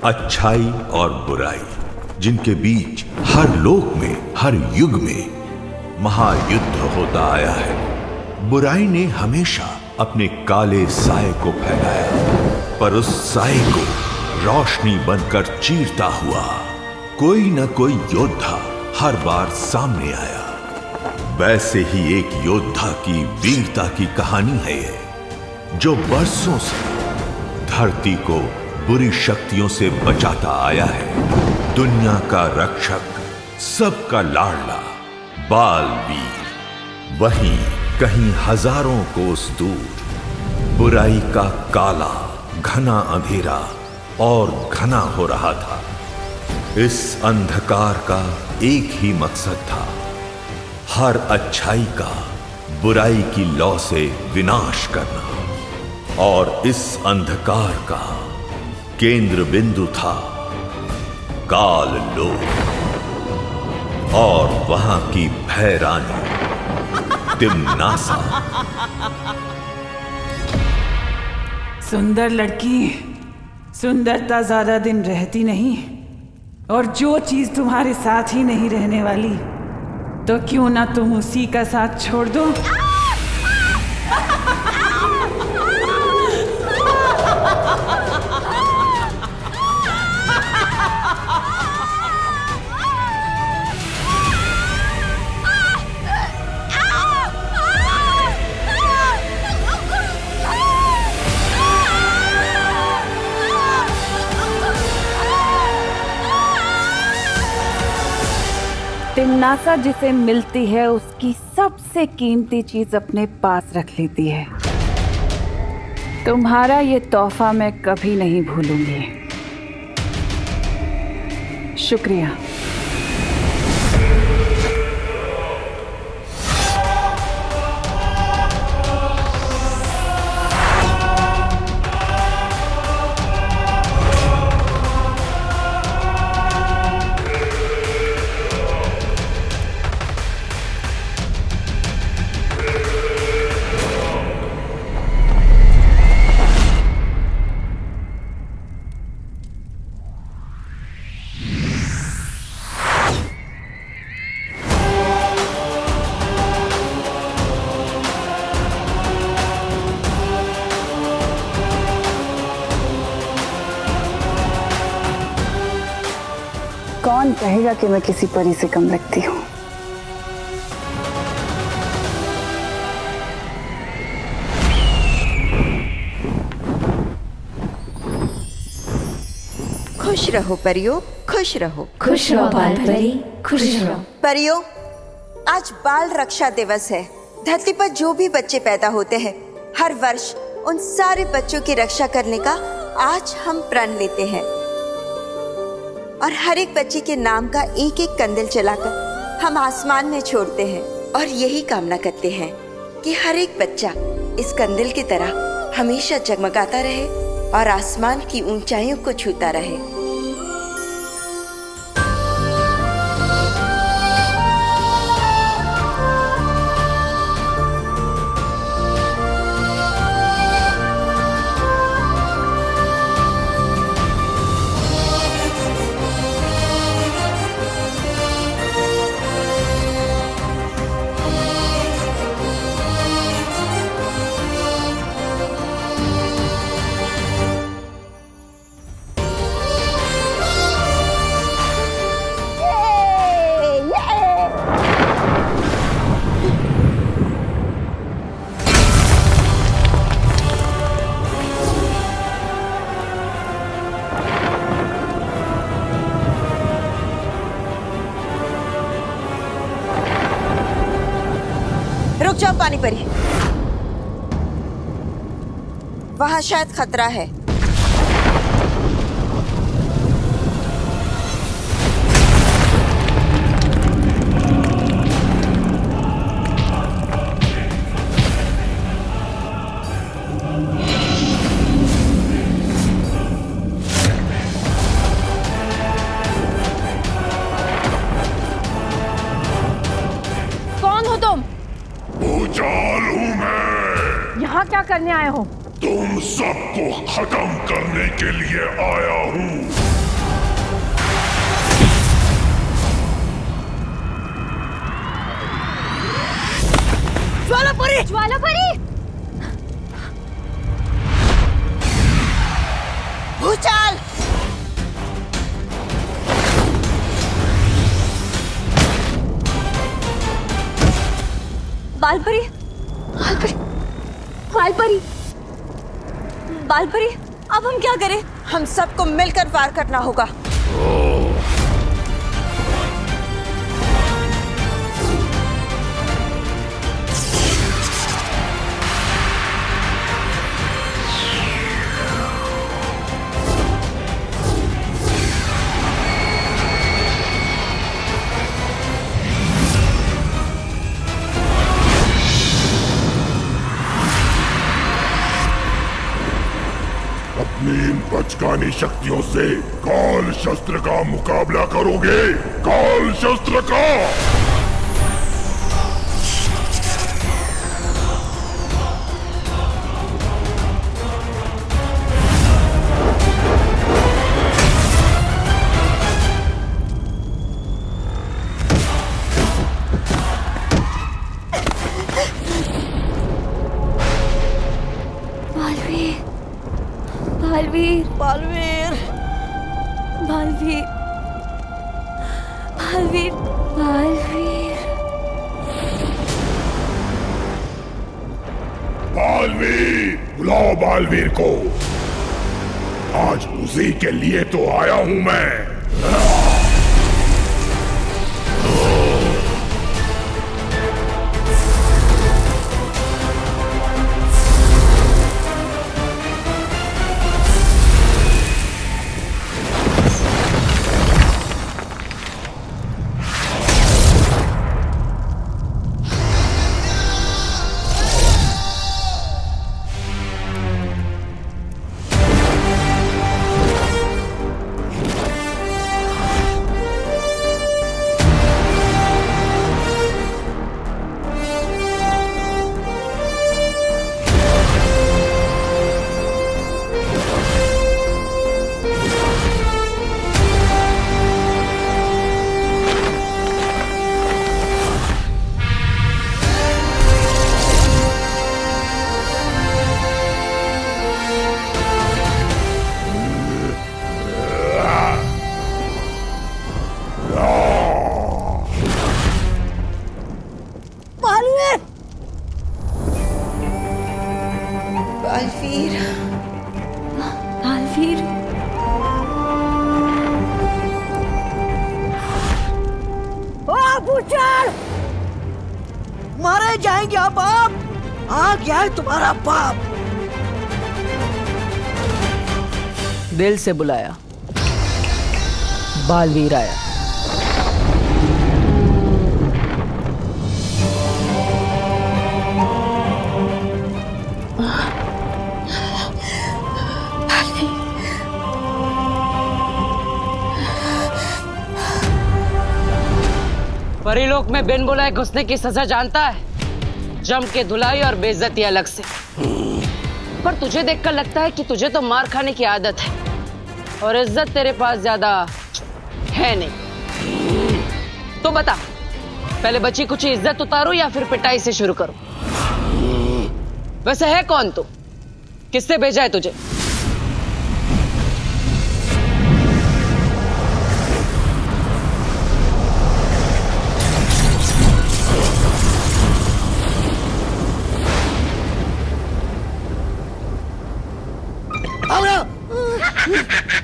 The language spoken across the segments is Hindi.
अच्छाई और बुराई, जिनके बीच हर लोक में, हर युग में महायुद्ध होता आया है। बुराई ने हमेशा अपने काले साए को फैलाया, पर उस साए को रोशनी बनकर चीरता हुआ कोई न कोई योद्धा हर बार सामने आया। वैसे ही एक योद्धा की वीरता की कहानी है ये, जो बरसों से धरती को बुरी शक्तियों से बचाता आया है। दुनिया का रक्षक, सबका लाडला बालवीर। वहीं कहीं हजारों कोस दूर बुराई का काला घना अंधेरा और घना हो रहा था। इस अंधकार का एक ही मकसद था, हर अच्छाई का बुराई की लौ से विनाश करना। और इस अंधकार का केंद्र बिंदु था काल लोक और वहां की भय रानी तिम्नासा। सुंदर लड़की, सुंदरता ज्यादा दिन रहती नहीं, और जो चीज तुम्हारे साथ ही नहीं रहने वाली, तो क्यों ना तुम उसी का साथ छोड़ दो। तिम्नासा जिसे मिलती है उसकी सबसे कीमती चीज अपने पास रख लेती है। तुम्हारा ये तोहफा मैं कभी नहीं भूलूंगी। शुक्रिया। कौन कहेगा कि मैं किसी परी से कम लगती हूँ। खुश रहो परियों, खुश रहो। खुश रहो बाल परी, खुश रहो। परियों, आज बाल रक्षा दिवस है। धरती पर जो भी बच्चे पैदा होते हैं, हर वर्ष उन सारे बच्चों की रक्षा करने का आज हम प्रण लेते हैं। और हर एक बच्चे के नाम का एक एक कंदील जलाकर हम आसमान में छोड़ते हैं, और यही कामना करते हैं कि हर एक बच्चा इस कंदील की तरह हमेशा जगमगाता रहे और आसमान की ऊंचाइयों को छूता रहे। रुक जाओ पानी परी, वहां शायद खतरा है। कौन हो तुम? भूचाल हूँ मैं। यहाँ क्या करने आए हो? तुम सबको खत्म करने के लिए आया हूँ। परी, ज्वाला परी, भूचाल। बालपरी, बालपरी, बालपरी, बालपरी, अब हम क्या करें? हम सबको मिलकर वार करना होगा। अपनी इन बचकानी शक्तियों से काल शस्त्र का मुकाबला करोगे? काल शस्त्र का। बालवीर, बालवीर, बालवीर, बालवीर, बालवीर, बालवीर, बुलाओ बालवीर को। आज उसी के लिए तो आया हूं मैं। बालवीर, बालवीर, ओ भूचाल, मारे जाएंगे आप। आ गया है तुम्हारा बाप। दिल से बुलाया, बालवीर आया। परीलोक में बिन बुलाए घुसने की सजा जानता है? जम के धुलाई और बेइज्जती अलग से। पर तुझे देखकर लगता है कि तुझे तो मार खाने की आदत है और इज्जत तेरे पास ज्यादा है नहीं। तो बता, पहले बची कुछ इज्जत उतारो या फिर पिटाई से शुरू करो? वैसे है कौन तू? किससे भेजा है तुझे?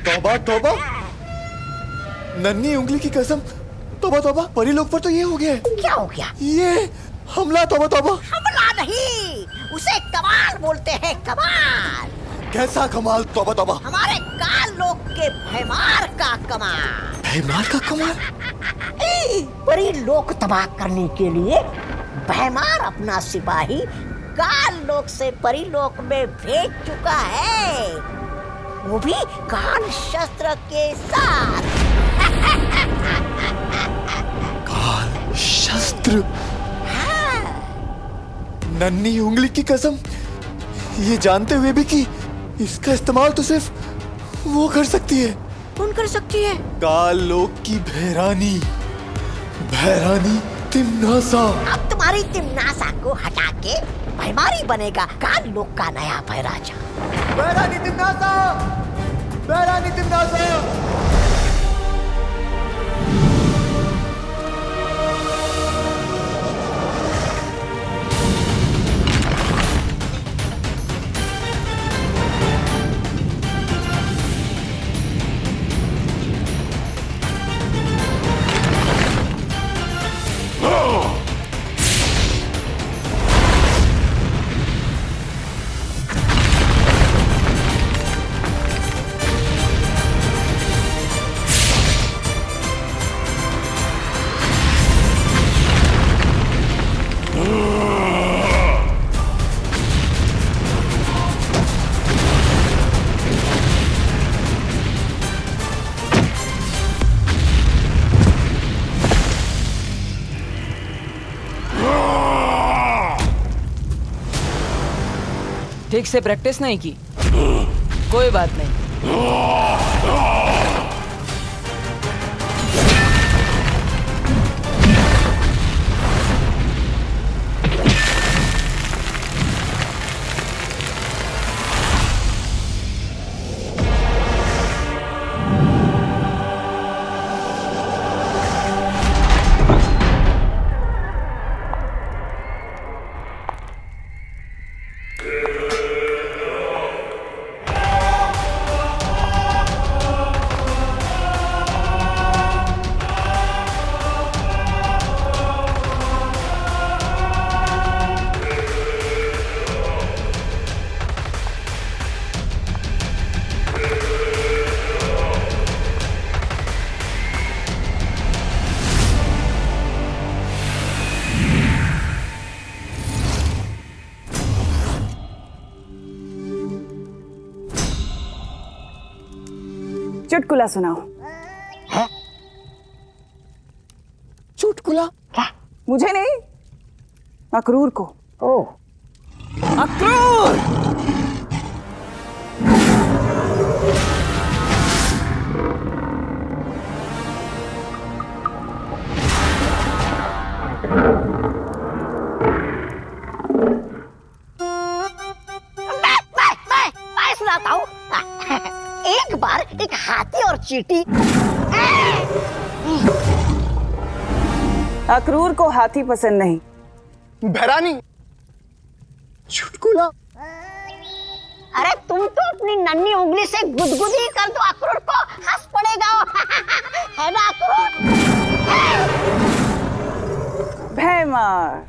तौबा तौबा, नन्ही उंगली की कसम, तौबा तौबा, परीलोक पर तो ये हो गया है। क्या हो गया? ये हमला, तौबा तौबा। हमला नहीं, उसे कमाल बोलते हैं, कमाल। कैसा कमाल? तौबा तौबा। हमारे काल लोक के भयमार का कमाल। भयमार का कमाल? परी लोक तबाह करने के लिए भयमार अपना सिपाही काल लोक से परी लोक में भेज चुका है, वो भी काल शस्त्र के साथ। काल शस्त्र? नन्ही उंगली की कसम, ये जानते हुए भी कि इसका इस्तेमाल तो सिर्फ वो कर सकती है। कौन कर सकती है? काल लोक की भैरानी, भैरानी तिम्नासा। अब तुम्हारी तिम्नासा को हटा के भैमारी बनेगा काल लोक का नया भैराजा। बहरानी तिमनासा, बहरानी तिमनासा। ठीक से प्रैक्टिस नहीं की, कोई बात नहीं। चुटकुला सुनाओ। चुटकुला? मुझे नहीं, अक्रूर को। ओह, अक्रूर! मैं सुनाता हूँ। एक बार एक हाथी और चींटी। अक्रूर को हाथी पसंद नहीं। बहरानी, चुटकुला? अरे तुम तो अपनी नन्ही उंगली से गुदगुदी कर दो, अक्रूर को हंस पड़ेगा। है ना अक्रूर? भैमार,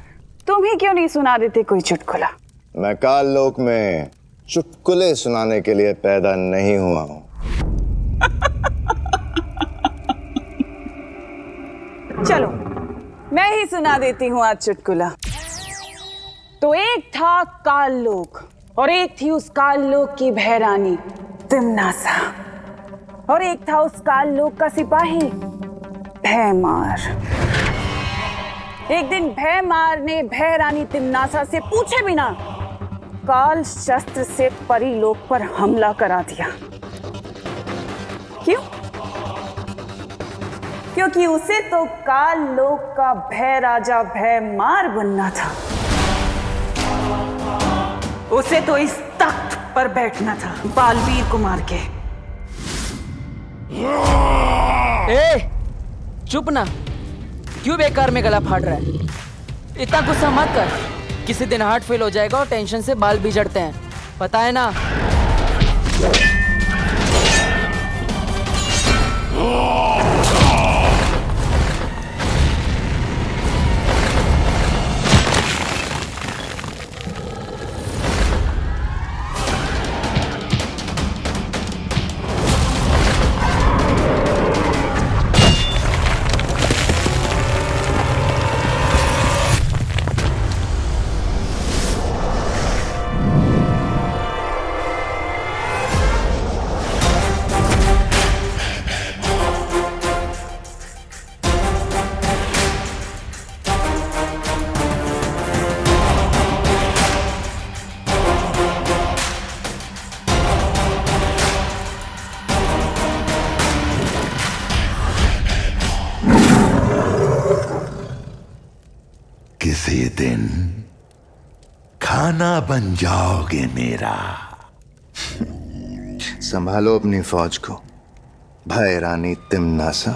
तुम ही क्यों नहीं सुना देते कोई चुटकुला? मैं काल लोक में चुटकुले सुनाने के लिए पैदा नहीं हुआ हूं। चलो मैं ही सुना देती हूँ आज चुटकुला। तो एक था काल लोक और एक थी उस काल लोक की भैरानी तिमनासा, और एक था उस काल लोक का सिपाही भैमार। एक दिन भैमार ने भैरानी तिमनासा से पूछे बिना काल शस्त्र से परी लोक पर हमला करा दिया। क्यों? क्योंकि उसे तो काल लोक का भय राजा भैमार बनना था। उसे तो इस तख्त पर बैठना था बालवीर को मार के। ए, चुप ना, क्यों बेकार में गला फाड़ रहा है? इतना गुस्सा मत कर, किसी दिन हार्ट फेल हो जाएगा और टेंशन से बाल बिगड़ते हैं, पता है ना? खाना बन जाओगे मेरा। संभालो अपनी फौज को भय रानी तिम्नासा,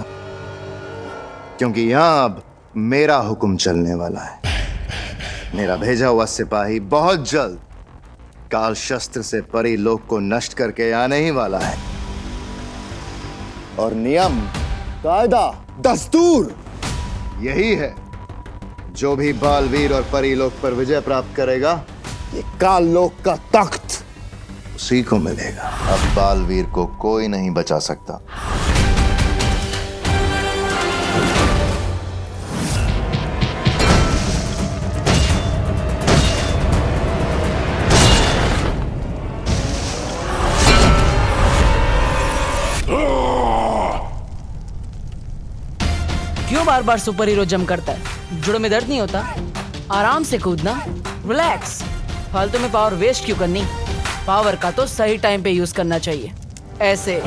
क्योंकि यहां अब मेरा हुक्म चलने वाला है। मेरा भेजा हुआ सिपाही बहुत जल्द काल शस्त्र से परी लोक को नष्ट करके आने ही वाला है। और नियम, कायदा, दस्तूर यही है, जो भी बालवीर और परीलोक पर विजय प्राप्त करेगा, ये काल लोक का तख्त उसी को मिलेगा। अब बालवीर को कोई नहीं बचा सकता। क्यों बार बार सुपर हीरो जंप करता है? जुड़ों में दर्द नहीं होता? आराम से कूदना, रिलैक्स। फालतू में पावर वेस्ट क्यों करनी? पावर का तो सही टाइम पे यूज करना चाहिए, ऐसे।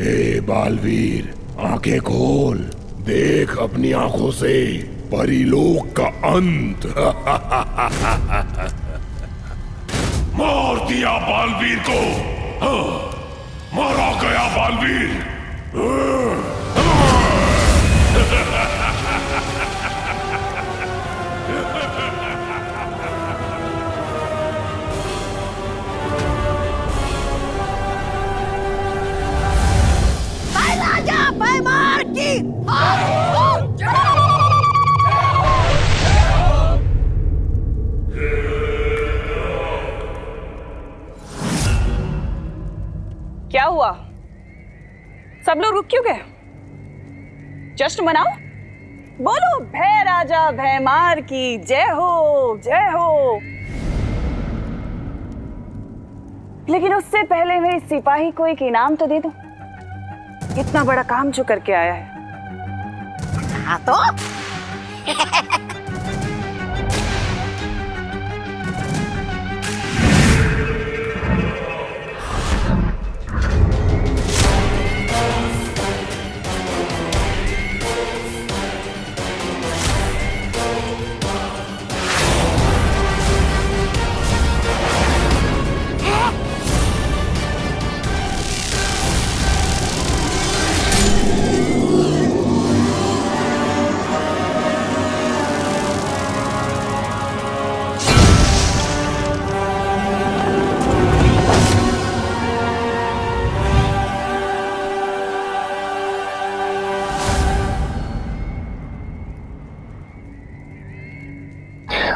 ए बालवीर, आंखें खोल, देख अपनी आंखों से परीलोक का अंत। मार दिया बालवीर को। मारा गया बालवीर। क्या हुआ? सब लोग रुक क्यों गए? जश्न मनाओ, बोलो भय राजा भयमार की जय हो, जय हो। लेकिन उससे पहले मैं इस सिपाही को एक इनाम तो दे दूं। इतना बड़ा काम जो करके आया है। हाँ तो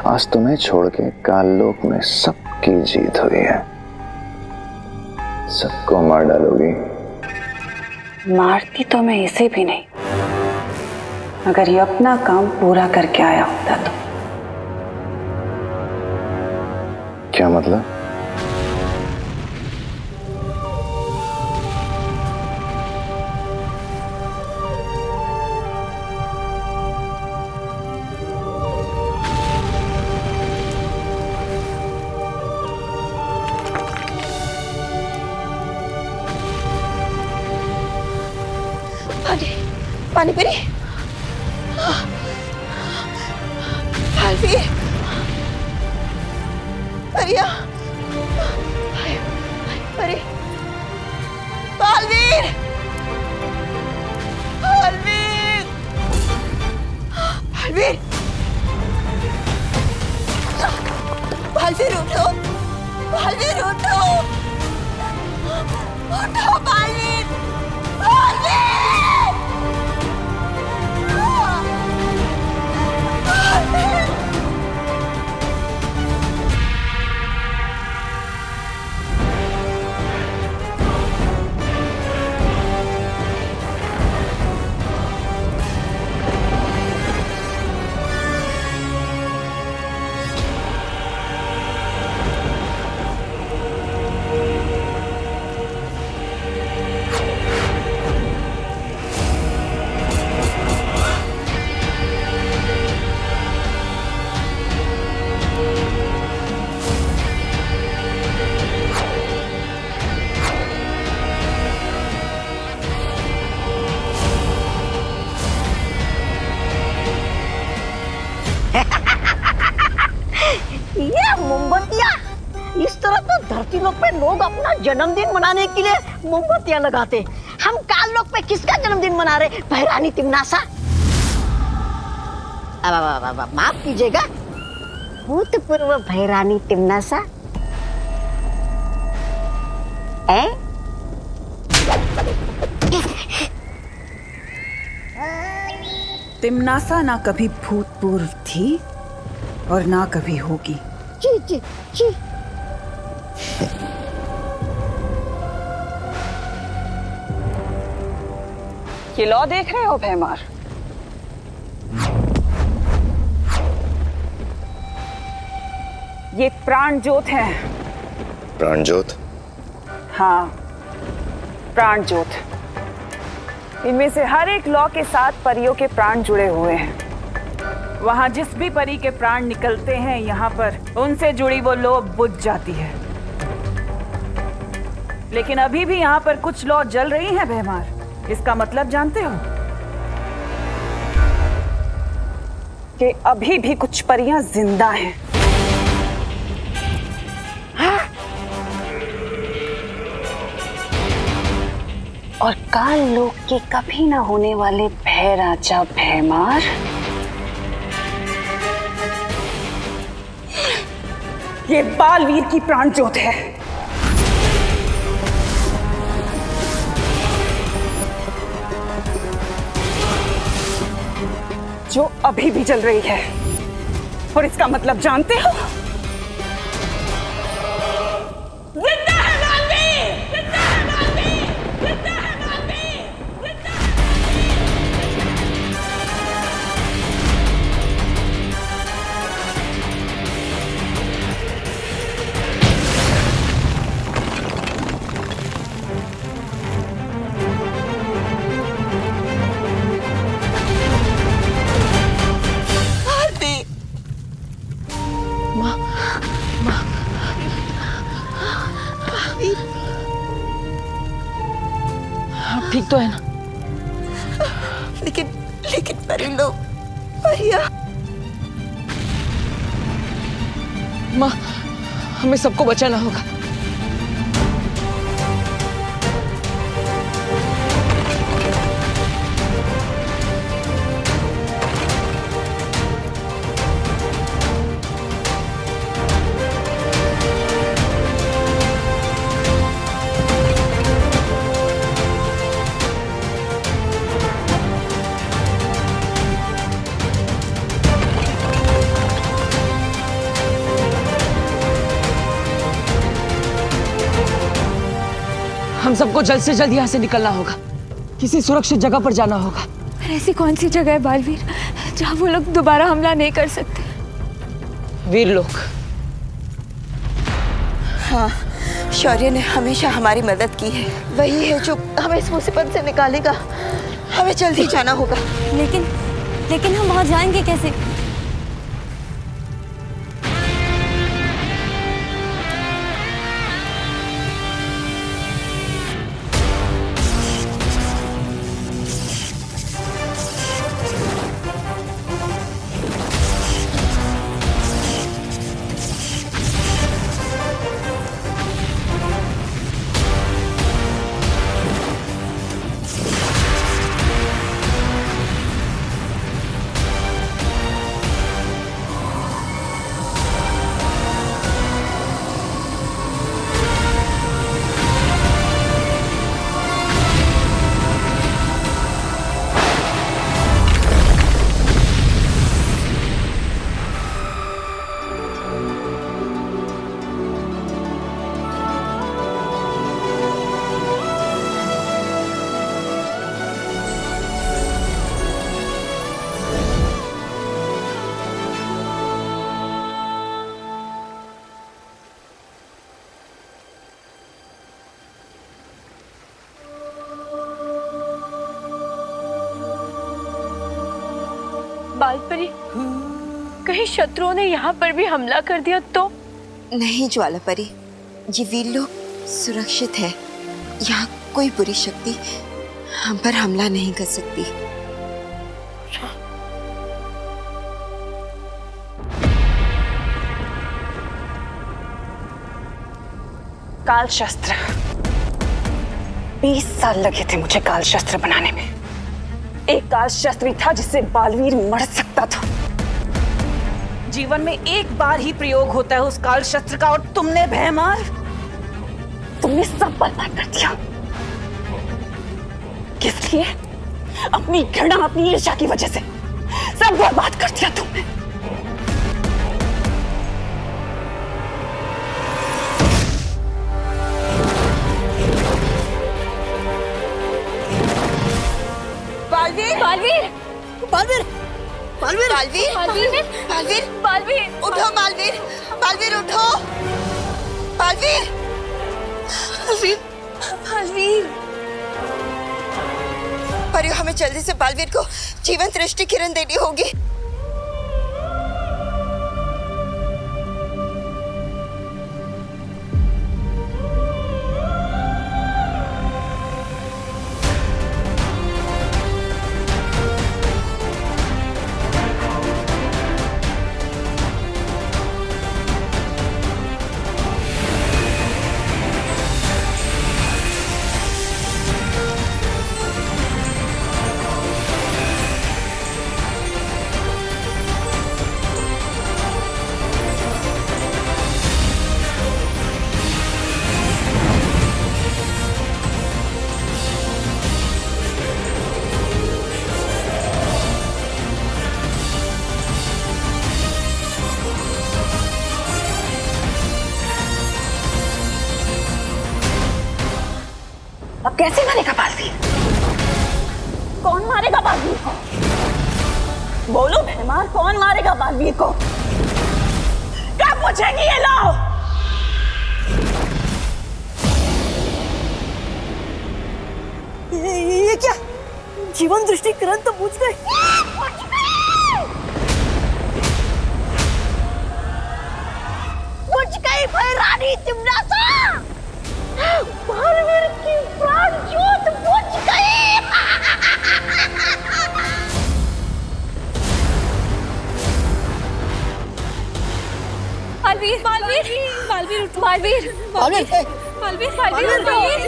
आज तुम्हें छोड़ के काललोक में सबकी जीत हुई है। सबको मार डालोगी? मारती तो मैं इसे भी नहीं, अगर ये अपना काम पूरा करके आया होता तो। क्या मतलब? पानी पी बालवीर, परिया, परी, बालवीर, बालवीर, बालवीर, बालवीर उठो, बालवीर उठो, उठो बालवीर, बालवीर। धरती लोक पे लोग अपना जन्मदिन मनाने के लिए मोमबत्तियां लगाते, हम काल लोक पे किसका जन्मदिन मना रहे? भैरानी तिमनासा। अब माफ कीजिएगा, भूतपूर्व भैरानी तिमनासा। तिमनासा ना कभी भूतपूर्व थी और ना कभी होगी। जी जी जी। ये लॉ देख रहे हो भैमार? ये प्राण ज्योत है। प्राण ज्योत? हाँ, प्राण ज्योत। इनमें से हर एक लॉ के साथ परियों के प्राण जुड़े हुए हैं। वहां जिस भी परी के प्राण निकलते हैं, यहाँ पर उनसे जुड़ी वो लॉ बुझ जाती है। लेकिन अभी भी यहाँ पर कुछ लॉ जल रही हैं भैमार। इसका मतलब जानते हो? कि अभी भी कुछ परियां जिंदा हैं। और काल लोक के कभी ना होने वाले भय राजा भैमार ये बालवीर की प्राण ज्योत है, जो अभी भी जल रही है। और इसका मतलब जानते हो? जिंदा है बालवीर! जिंदा है बालवीर! जिंदा है बालवीर! जिंदा है! ठीक तो है ना? लेकिन परी लोग, परिया। माँ, हमें सबको बचाना होगा। हम सबको जल्द से जल्द यहाँ से निकलना होगा। किसी सुरक्षित जगह पर जाना होगा। ऐसी कौन सी जगह है बालवीर जहाँ वो लोग दोबारा हमला नहीं कर सकते? वीर लोग। हाँ, शौर्य ने हमेशा हमारी मदद की है। वही है जो हमें इस मुसीबत से निकालेगा। हमें जल्दी जाना होगा। लेकिन हम वहाँ जाएंगे कैसे? बालपरी, कहीं शत्रुओं ने यहाँ पर भी हमला कर दिया तो? नहीं ज्वाला परी, ये वीर लोग सुरक्षित है। यहाँ कोई बुरी शक्ति हम पर हमला नहीं कर सकती। काल शस्त्र। 20 साल लगे थे मुझे काल शस्त्र बनाने में। एक काल शस्त्र भी था जिससे बालवीर मर सकता था। जीवन में एक बार ही प्रयोग होता है उस काल शस्त्र का, और तुमने भयमार, तुमने सब बर्बाद कर दिया। किस लिए? अपनी घृणा, अपनी ईर्ष्या की वजह से सब बर्बाद कर दिया तुमने। बालवीर, बालवीर, बालवीर, बालवीर, बालवीर, बालवीर, बालवीर, बालवीर, उठो बालवीर, बालवीर उठो, बालवीर, बालवीर, बालवीर। परियो, हमें जल्दी से बालवीर को जीवंत दृष्टि किरण देनी होगी। अब कैसे मारेगा बालवीर? कौन मारेगा बालवीर को? बोलो भैमार, कौन मारेगा बालवीर को? क्या पूछेगी ये लोग? ये क्या? जीवन दृष्टि किरण तो बुझ गई। बुझ गई भाई रानी तिमनासा। बालवीर की प्राण ज्योत बुझ गई। बालवीर, बालवीर, बालवीर, बालवीर, बालवीर, बालवीर, बालवीर, बालवीर।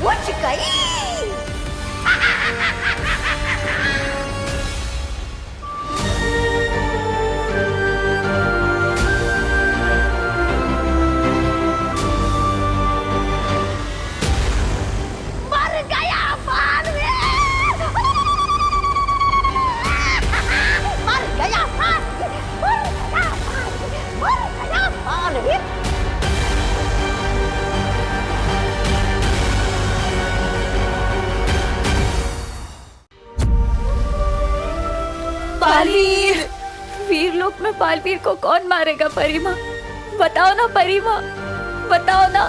बुझ गई। बालवीर, वीरलोक में बालवीर को कौन मारेगा परिमा? बताओ ना परिमा, बताओ ना।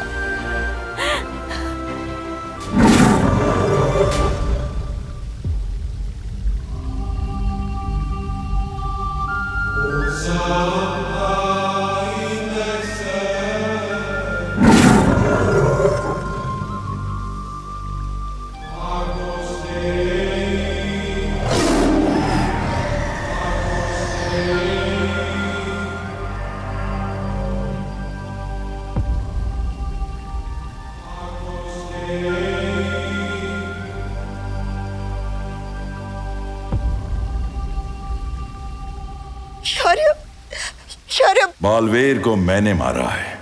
बालवीर को मैंने मारा है।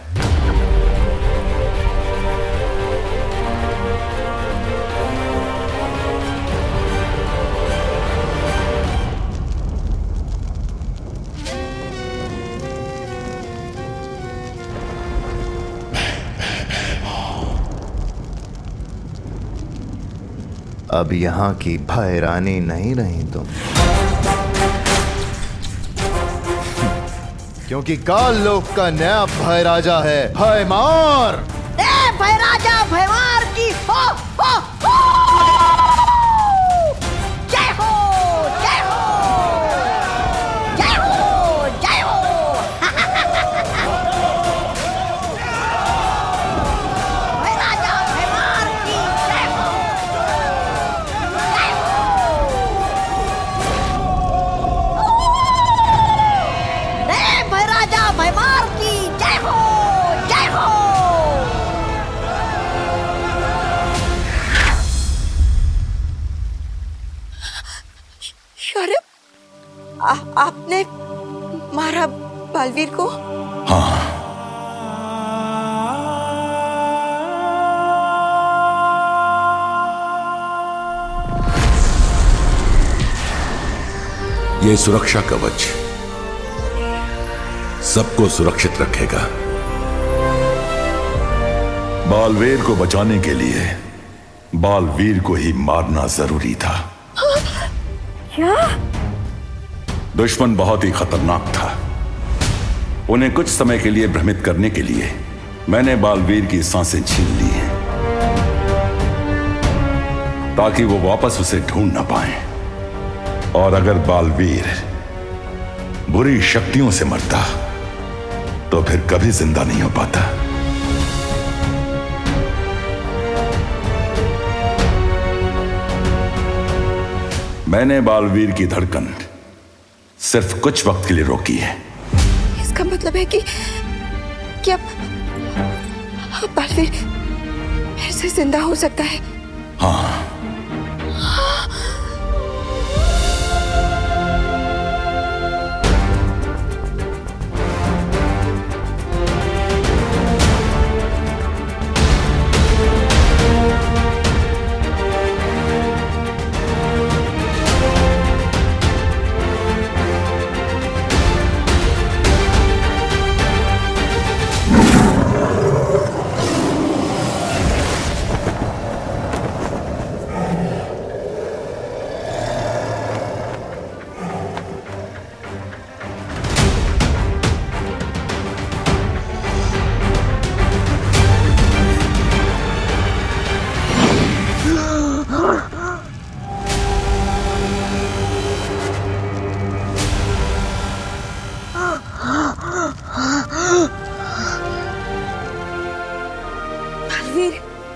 अब यहाँ की भय रानी नहीं रही तुम, क्योंकि काल लोक का नया भय राजा है, भयमार। भय राजा भयमार की हो, हो, हो। जय हो, जय हो, जय हो, जय हो। भय राजा भयमार की जय हो, जय हो। आपने मारा बालवीर को? हाँ, ये सुरक्षा कवच सबको सुरक्षित रखेगा। बालवीर को बचाने के लिए बालवीर को ही मारना जरूरी था। क्या? दुश्मन बहुत ही खतरनाक था। उन्हें कुछ समय के लिए भ्रमित करने के लिए मैंने बालवीर की सांसें छीन ली हैं, ताकि वो वापस उसे ढूंढ ना पाए। और अगर बालवीर बुरी शक्तियों से मरता तो फिर कभी जिंदा नहीं हो पाता। मैंने बालवीर की धड़कन सिर्फ कुछ वक्त के लिए रोकी है। इसका मतलब है कि क्या बालवीर फिर से जिंदा हो सकता है? हाँ,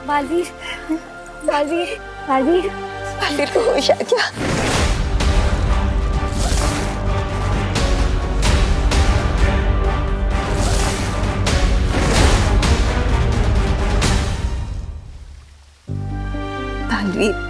बालवीर बालवीर बालवीर बालवीर को होश आ गया। बालवीर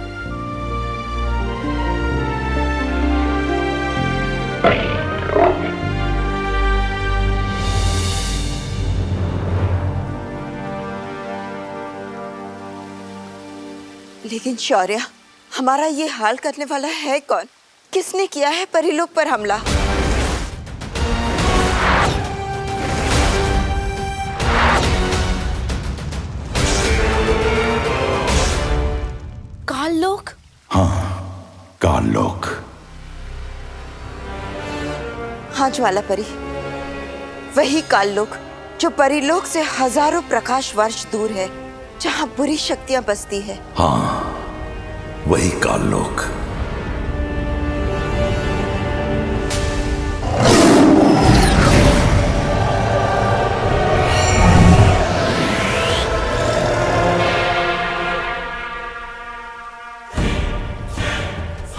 लेकिन शौर्य, हमारा ये हाल करने वाला है कौन? किसने किया है परीलोक पर हमला? काललोक? हाँ, काललोक। हाँ ज्वाला परी, वही काललोक जो परीलोक से हजारों प्रकाश वर्ष दूर है, जहां बुरी शक्तियां बसती है। हाँ, वही काललोक।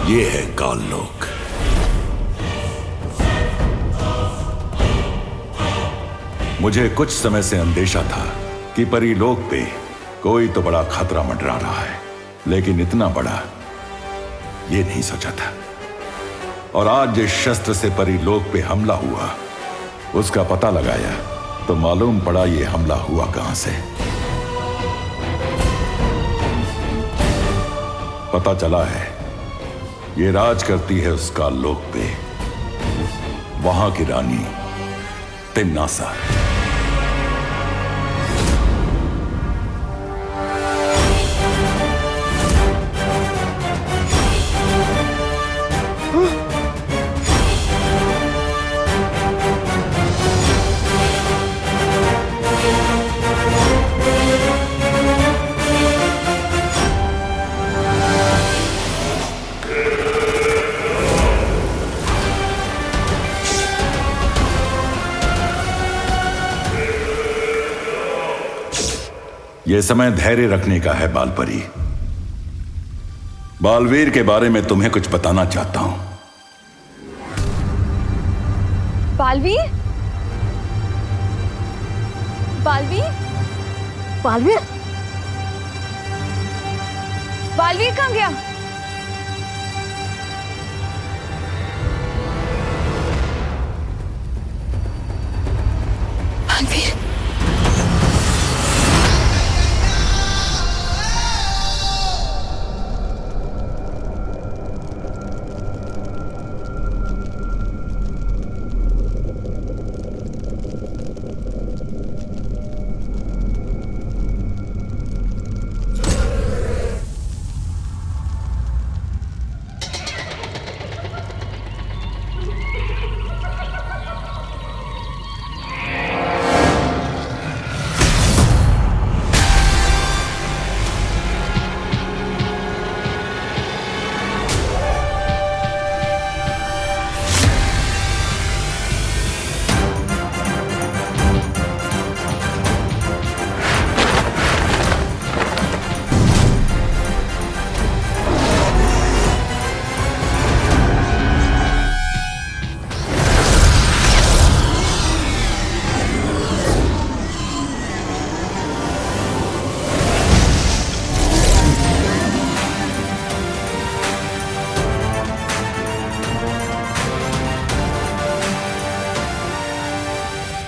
ये है काललोक। मुझे कुछ समय से अंदेशा था कि परीलोक पे कोई तो बड़ा खतरा मंडरा रहा है, लेकिन इतना बड़ा ये नहीं सोचा था। और आज जिस शस्त्र से परीलोक पे हमला हुआ, उसका पता लगाया तो मालूम पड़ा ये हमला हुआ कहां से। पता चला है ये राज करती है उस काललोक पे वहां की रानी तिम्नासा। यह समय धैर्य रखने का है बालपरी। बालवीर के बारे में तुम्हें कुछ बताना चाहता हूं। बालवीर बालवीर बालवीर बालवीर कहाँ गया?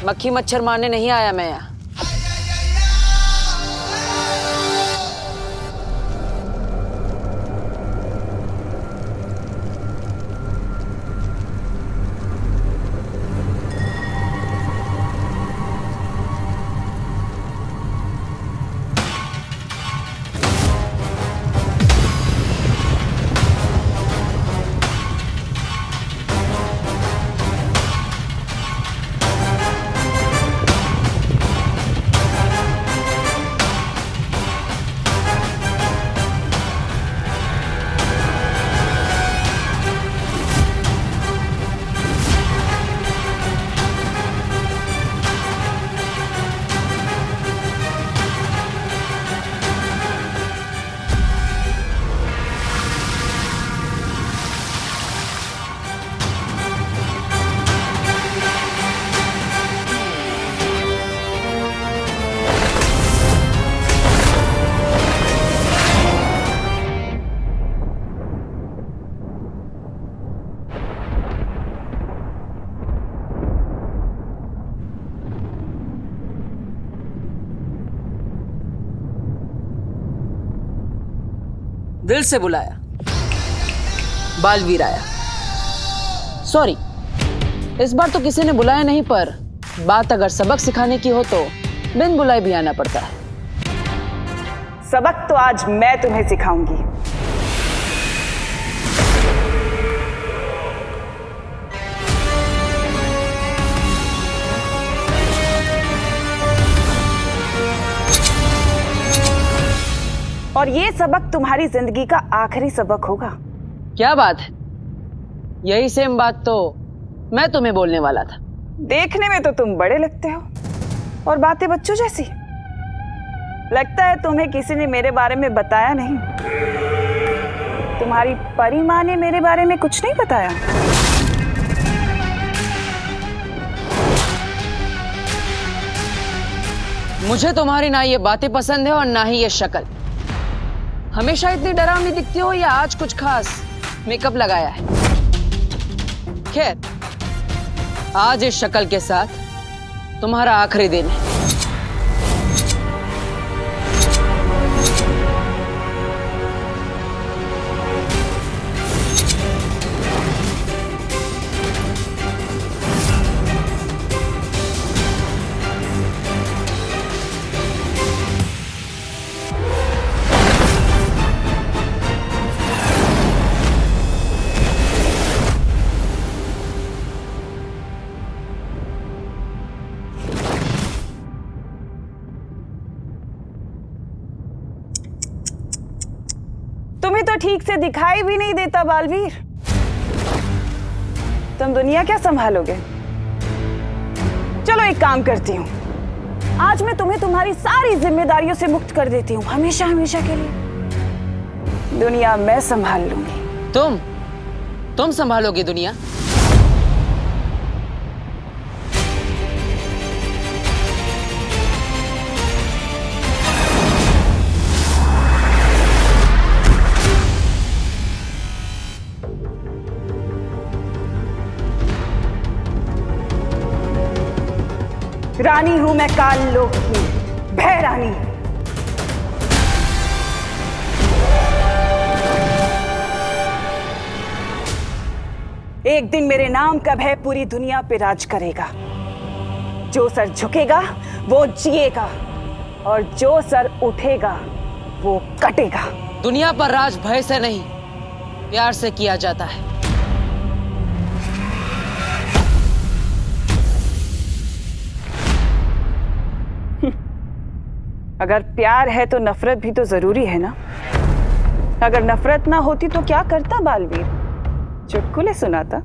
मक्खी मच्छर मारने नहीं आया मैं यहाँ। दिल से बुलाया, बालवीर आया। सॉरी, इस बार तो किसी ने बुलाया नहीं, पर बात अगर सबक सिखाने की हो तो बिन बुलाए भी आना पड़ता है। सबक तो आज मैं तुम्हें सिखाऊंगी। और ये सबक तुम्हारी जिंदगी का आखिरी सबक होगा। क्या बात है, यही सेम बात तो मैं तुम्हें बोलने वाला था। देखने में तो तुम बड़े लगते हो और बातें बच्चों जैसी। लगता है तुम्हें किसी ने मेरे बारे में बताया नहीं। तुम्हारी परी माँ ने मेरे बारे में कुछ नहीं बताया। मुझे तुम्हारी ना ये बातें पसंद है और ना ही ये शक्ल। हमेशा इतनी डरावनी दिखती हो या आज कुछ खास मेकअप लगाया है? खैर, आज इस शक्ल के साथ तुम्हारा आखिरी दिन है। तुम्हें तो ठीक से दिखाई भी नहीं देता बालवीर। तुम दुनिया क्या संभालोगे? चलो एक काम करती हूँ, आज मैं तुम्हें तुम्हारी सारी जिम्मेदारियों से मुक्त कर देती हूँ, हमेशा हमेशा के लिए। दुनिया मैं संभाल लूंगी। तुम संभालोगी दुनिया? रानी हूं मैं काल लोक की, भय रानी। एक दिन मेरे नाम का भय पूरी दुनिया पे राज करेगा। जो सर झुकेगा वो जिएगा और जो सर उठेगा वो कटेगा। दुनिया पर राज भय से नहीं, प्यार से किया जाता है। अगर प्यार है तो नफरत भी तो जरूरी है ना। अगर नफरत ना होती तो क्या करता बालवीर? चुटकुले सुनाता?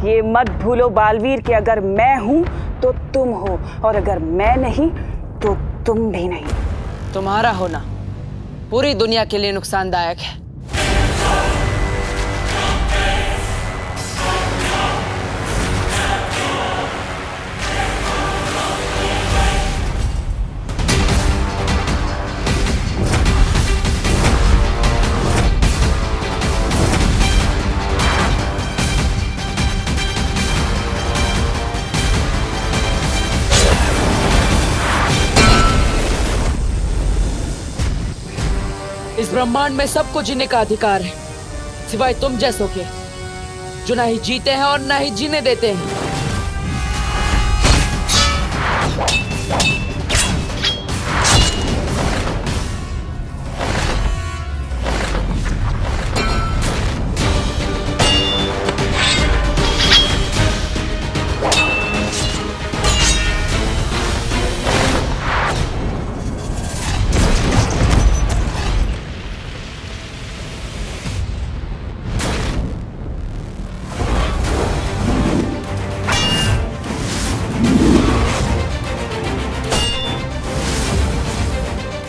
ये मत भूलो बालवीर कि अगर मैं हूं तो तुम हो और अगर मैं नहीं तो तुम भी नहीं। तुम्हारा होना पूरी दुनिया के लिए नुकसानदायक है। ब्रह्मांड में सबको जीने का अधिकार है, सिवाय तुम जैसों के, जो ना ही जीते हैं और ना ही जीने देते हैं।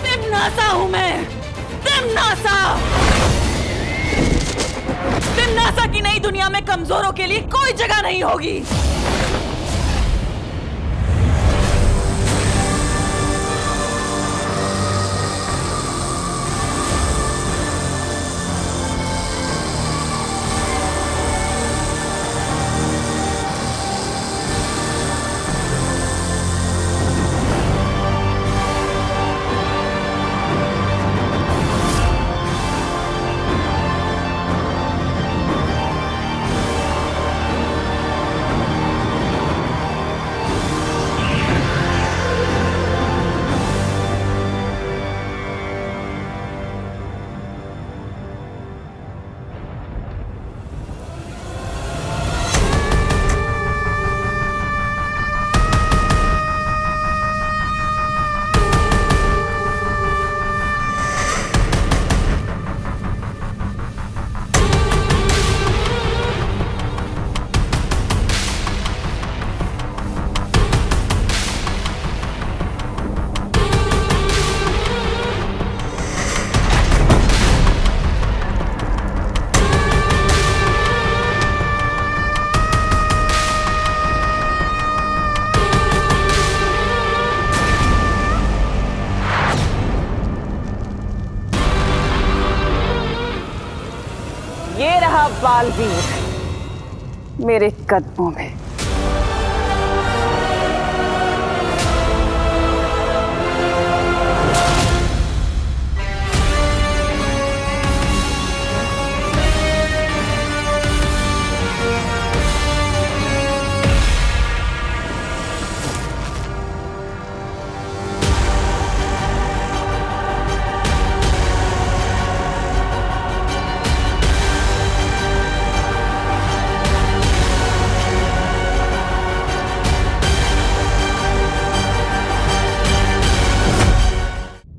तिम्नासा हूं मैं, तिम्नासा। तिम्नासा की नई दुनिया में कमजोरों के लिए कोई जगह नहीं होगी। ये रहा बालवीर मेरे कदमों में।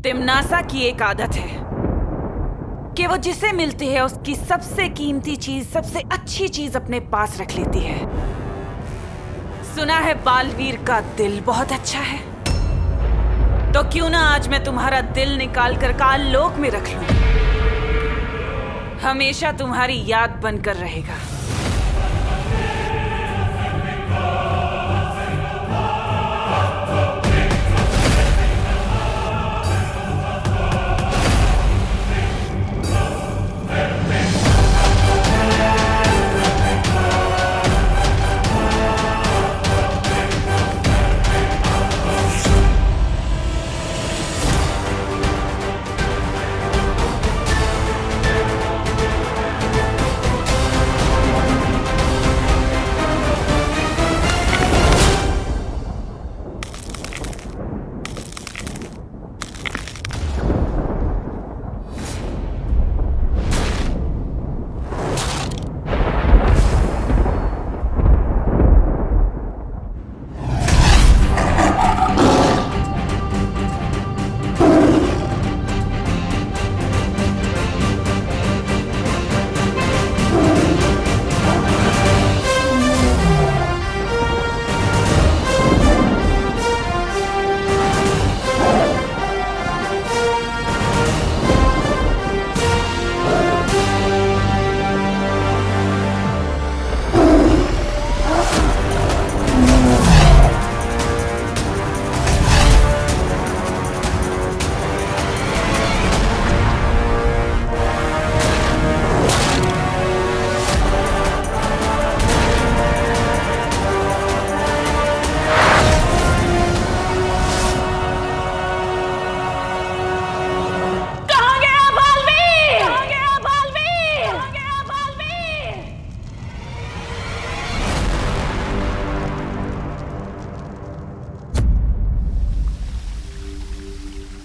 तिम्नासा की एक आदत है कि वो जिसे मिलती है उसकी सबसे कीमती चीज, सबसे अच्छी चीज अपने पास रख लेती है। सुना है बालवीर का दिल बहुत अच्छा है, तो क्यों ना आज मैं तुम्हारा दिल निकाल कर काल लोक में रख लूं। हमेशा तुम्हारी याद बनकर रहेगा।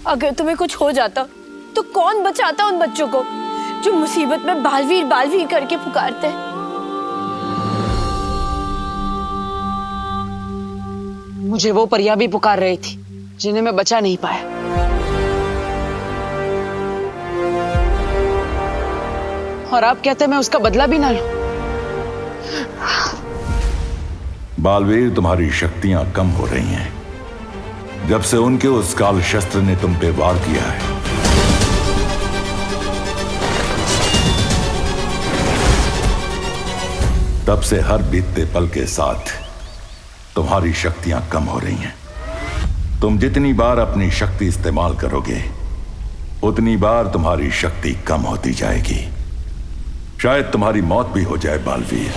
अगर तुम्हें कुछ हो जाता तो कौन बचाता उन बच्चों को जो मुसीबत में बालवीर बालवीर करके पुकारते हैं? मुझे वो परियां भी पुकार रही थी जिन्हें मैं बचा नहीं पाया। और आप कहते मैं उसका बदला भी ना लूं। बालवीर, तुम्हारी शक्तियां कम हो रही हैं जब से उनके उस काल शस्त्र ने तुम पे वार किया है। तब से हर बीतते पल के साथ तुम्हारी शक्तियां कम हो रही हैं। तुम जितनी बार अपनी शक्ति इस्तेमाल करोगे उतनी बार तुम्हारी शक्ति कम होती जाएगी। शायद तुम्हारी मौत भी हो जाए बालवीर।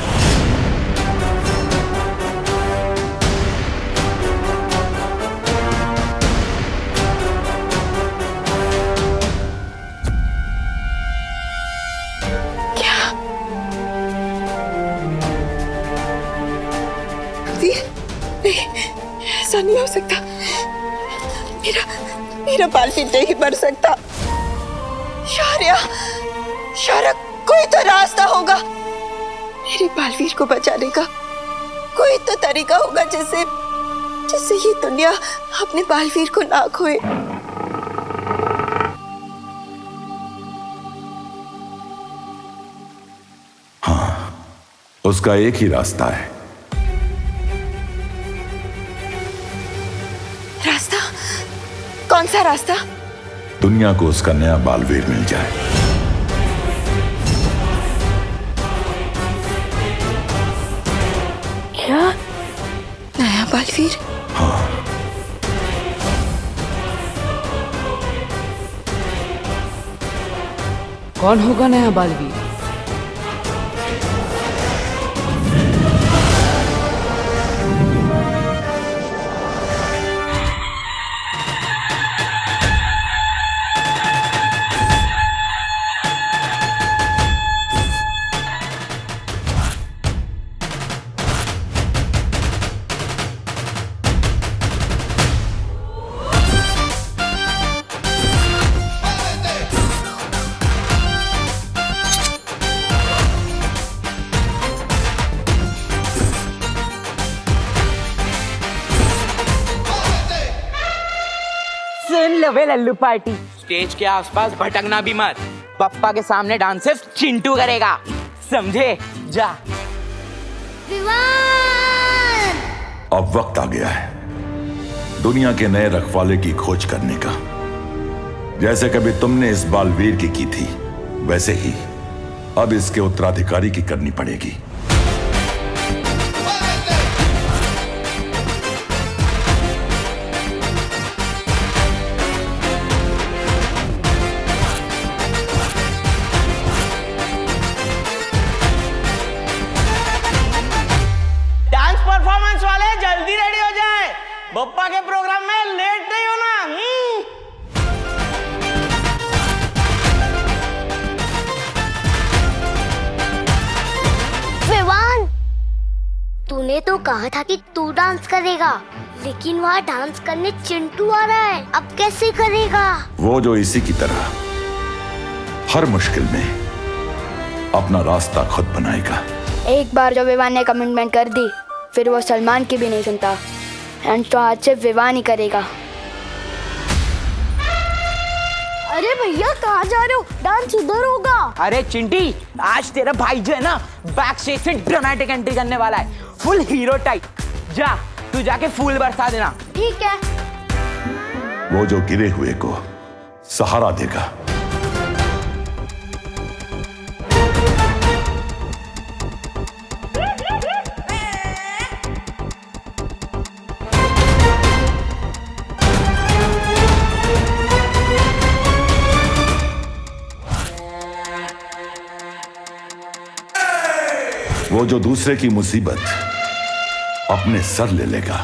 ऐसा नहीं हो सकता। मेरा बालवीर नहीं मर सकता। शारा, कोई तो रास्ता होगा। मेरे बालवीर को बचाने का कोई तो तरीका होगा जिससे ये दुनिया अपने बालवीर को ना खोए। हाँ, उसका एक ही रास्ता है। रास्ता? कौन सा रास्ता? दुनिया को उसका नया बालवीर मिल जाए। क्या? नया बालवीर? हाँ। कौन होगा नया बालवीर? सुन लो बे लल्लू पार्टी, स्टेज के आसपास भटकना भी मत। पप्पा के सामने डांस सिर्फ चिंटू करेगा, समझे? जा। अब वक्त आ गया है दुनिया के नए रखवाले की खोज करने का। जैसे कभी तुमने इस बालवीर की थी वैसे ही अब इसके उत्तराधिकारी की करनी पड़ेगी। बप्पा के प्रोग्राम में लेट नहीं होना। विवान, तूने तो कहा था कि तू डांस करेगा, लेकिन वहाँ डांस करने चिंटू आ रहा है, अब कैसे करेगा? वो जो इसी की तरह हर मुश्किल में अपना रास्ता खुद बनाएगा। एक बार जो विवान ने कमिटमेंट कर दी फिर वो सलमान की भी नहीं सुनता। एंड तो आज से विवान ही करेगा। अरे भैया कहाँ जा रहे हो? डांस उधर होगा। अरे चिंटी, आज तेरा भाई जो है ना बैक स्टेज से ड्रामेटिक एंट्री करने वाला है, फुल हीरो टाइप। जा, तू जाके फूल बरसा देना। ठीक है। वो जो गिरे हुए को सहारा देगा। वो जो दूसरे की मुसीबत अपने सर ले लेगा।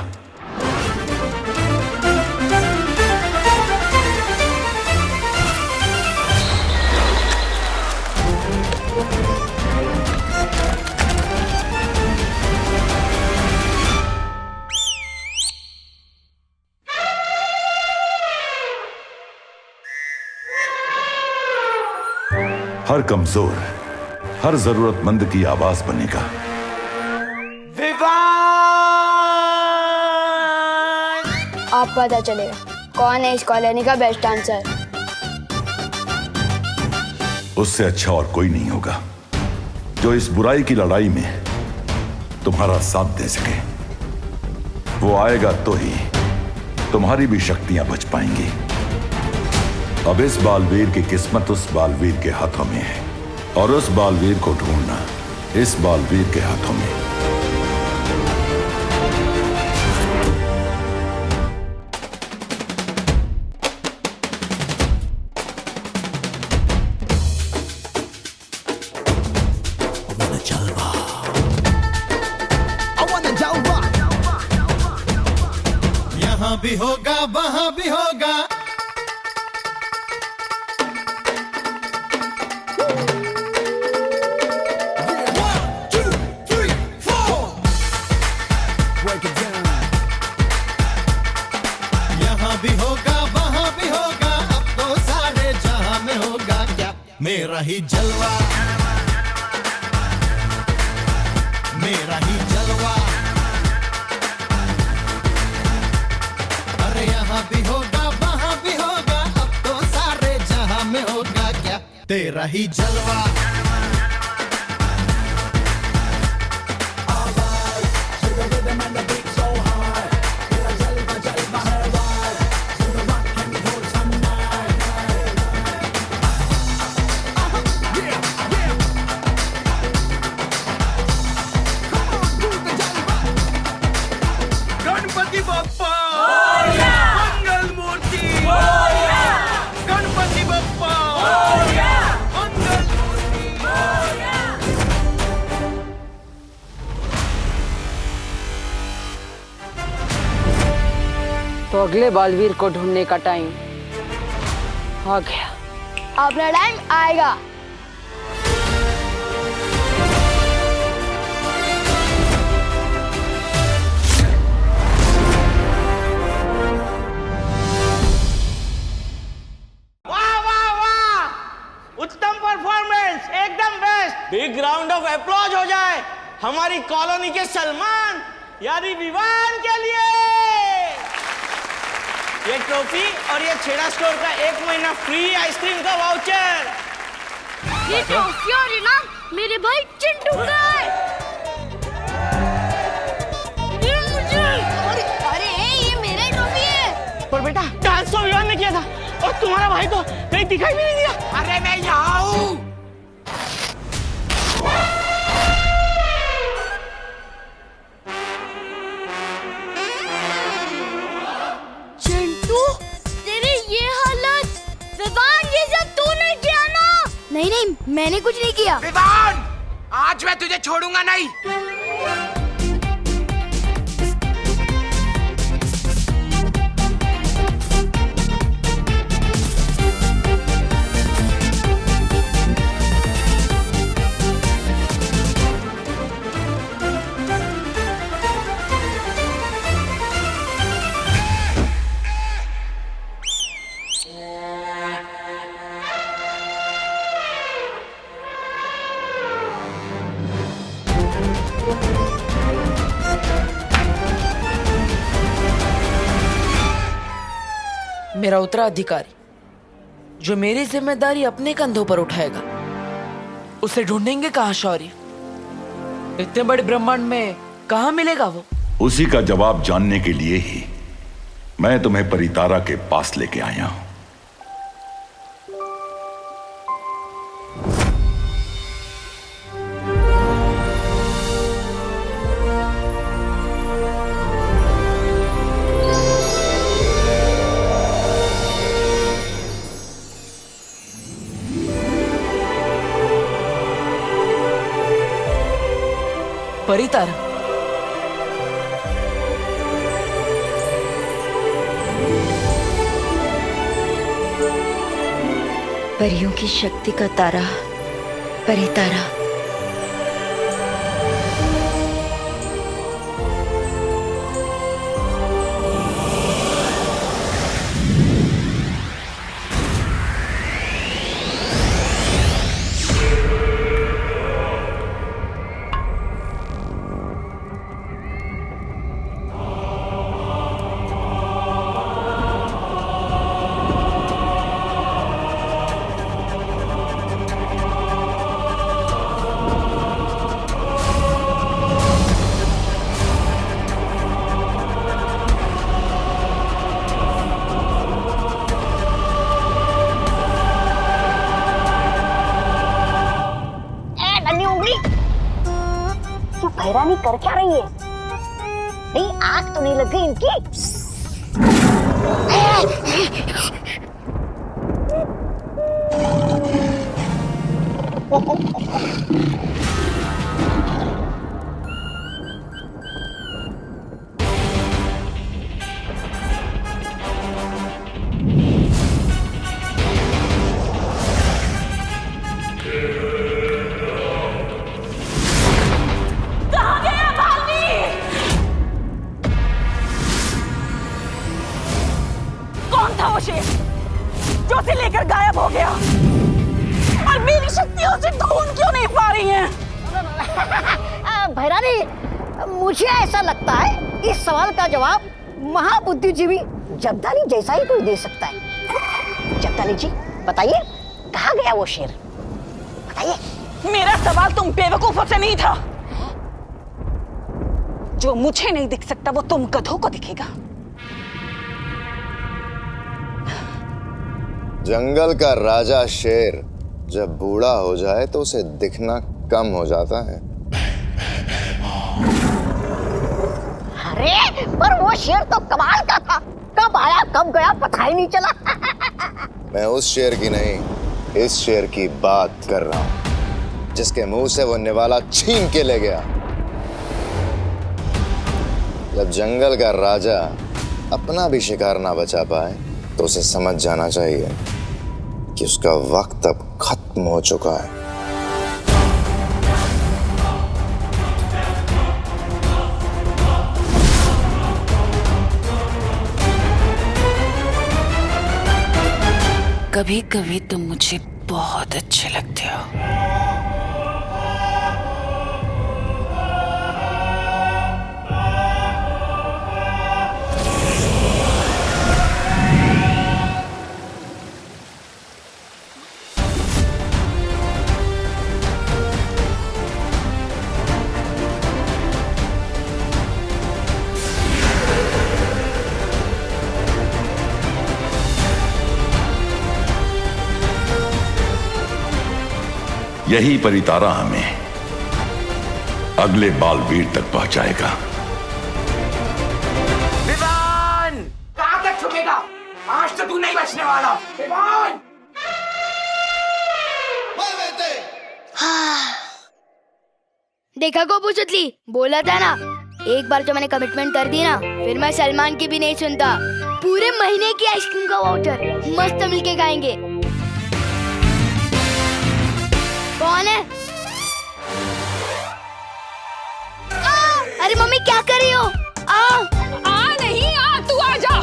हर कमजोर, हर जरूरतमंद की आवाज बनेगा। आप पता चलेगा कौन है इस कॉलोनी का बेस्ट डांसर। उससे अच्छा और कोई नहीं होगा जो इस बुराई की लड़ाई में तुम्हारा साथ दे सके। वो आएगा तो ही तुम्हारी भी शक्तियां बच पाएंगी। अब इस बालवीर की किस्मत उस बालवीर के हाथों में है, और उस बालवीर को ढूंढना इस बालवीर के हाथों में। यहाँ भी होगा वहाँ भी होगा, यहाँ भी होगा वहाँ भी होगा, अब तो सारे जहाँ में होगा क्या मेरा ही जलवा, मेरा ही जलवा। अरे यहाँ भी होगा वहाँ भी होगा, अब तो सारे जहाँ में होगा क्या तेरा ही जलवा। गणपति बप्पा मंगल मूर्ति, गणपति बप्पा मंगल मूर्ति। तो अगले बालवीर को ढूंढने का टाइम आ गया। अपना टाइम आएगा। वाह वाह वाह, उत्तम परफॉर्मेंस, एकदम best. Big round of applause हो जाए हमारी कॉलोनी के सलमान यानी विवान के लिए। ये ट्रॉफी और ये छेड़ा स्टोर का 1 महीना फ्री आइसक्रीम का वाउचर। ये ट्रॉफी और इनाम मेरे भाई चिंटू का है। ये मुझे। अरे ये मेरा ट्रॉफी है। पर बेटा डांस तो विवान ने किया था और तुम्हारा भाई तो कहीं दिखाई भी नहीं दिया। अरे मैं यहाँ हूँ। चिंटू तेरी ये हालत, विवान ये सब तूने किया ना? नहीं नहीं मैंने कुछ नहीं किया। विवान आज मैं तुझे छोड़ूंगा नहीं। मेरा उत्तराधिकारी जो मेरी जिम्मेदारी अपने कंधों पर उठाएगा, उसे ढूंढेंगे कहाँ शौर्य? इतने बड़े ब्रह्मांड में कहाँ मिलेगा वो? उसी का जवाब जानने के लिए ही मैं तुम्हें परितारा के पास लेके आया हूं। परितारा, परियों की शक्ति का तारा, परितारा। अन्नी उंगली। ये भैरानी कर क्या रही है? नहीं, आग तो नहीं लग गई इनकी? जो उसे लेकर गायब हो गया, और मेरी शक्तियां उसे ढूंढ क्यों नहीं पा रही हैं? भैरानी, मुझे ऐसा लगता है इस सवाल का जवाब महाबुद्धिजीवी जगदाली जैसा ही कोई दे सकता है। जगदाली जी बताइए, कहाँ गया वो शेर? बताइए। मेरा सवाल तुम बेवकूफों से नहीं था। जो मुझे नहीं दिख सकता वो तुम गधों को दिखेगा। जंगल का राजा शेर जब बूढ़ा हो जाए तो उसे दिखना कम हो जाता है। अरे पर वो शेर तो कमाल का था, कब आया कब गया पता ही नहीं चला। मैं उस शेर की नहीं, इस शेर की बात कर रहा हूं जिसके मुंह से वो निवाला छीन के ले गया। जब जंगल का राजा अपना भी शिकार ना बचा पाए तो उसे समझ जाना चाहिए कि उसका वक्त अब खत्म हो चुका है। कभी कभी तुम मुझे बहुत अच्छे लगते हो। यही परितारा हमें अगले बालवीर तक पहुंचाएगा। विवान! कहां तक छुपेगा? आज तो तू नहीं बचने वाला। विवान! देखा गोपू चुतली, बोला था ना, एक बार जो मैंने कमिटमेंट कर दी ना, फिर मैं सलमान की भी नहीं सुनता। पूरे महीने की आइसक्रीम का वाउचर मस्त मिलके खाएंगे। कौन है? अरे मम्मी क्या कर रही हो? नहीं तू आ जा।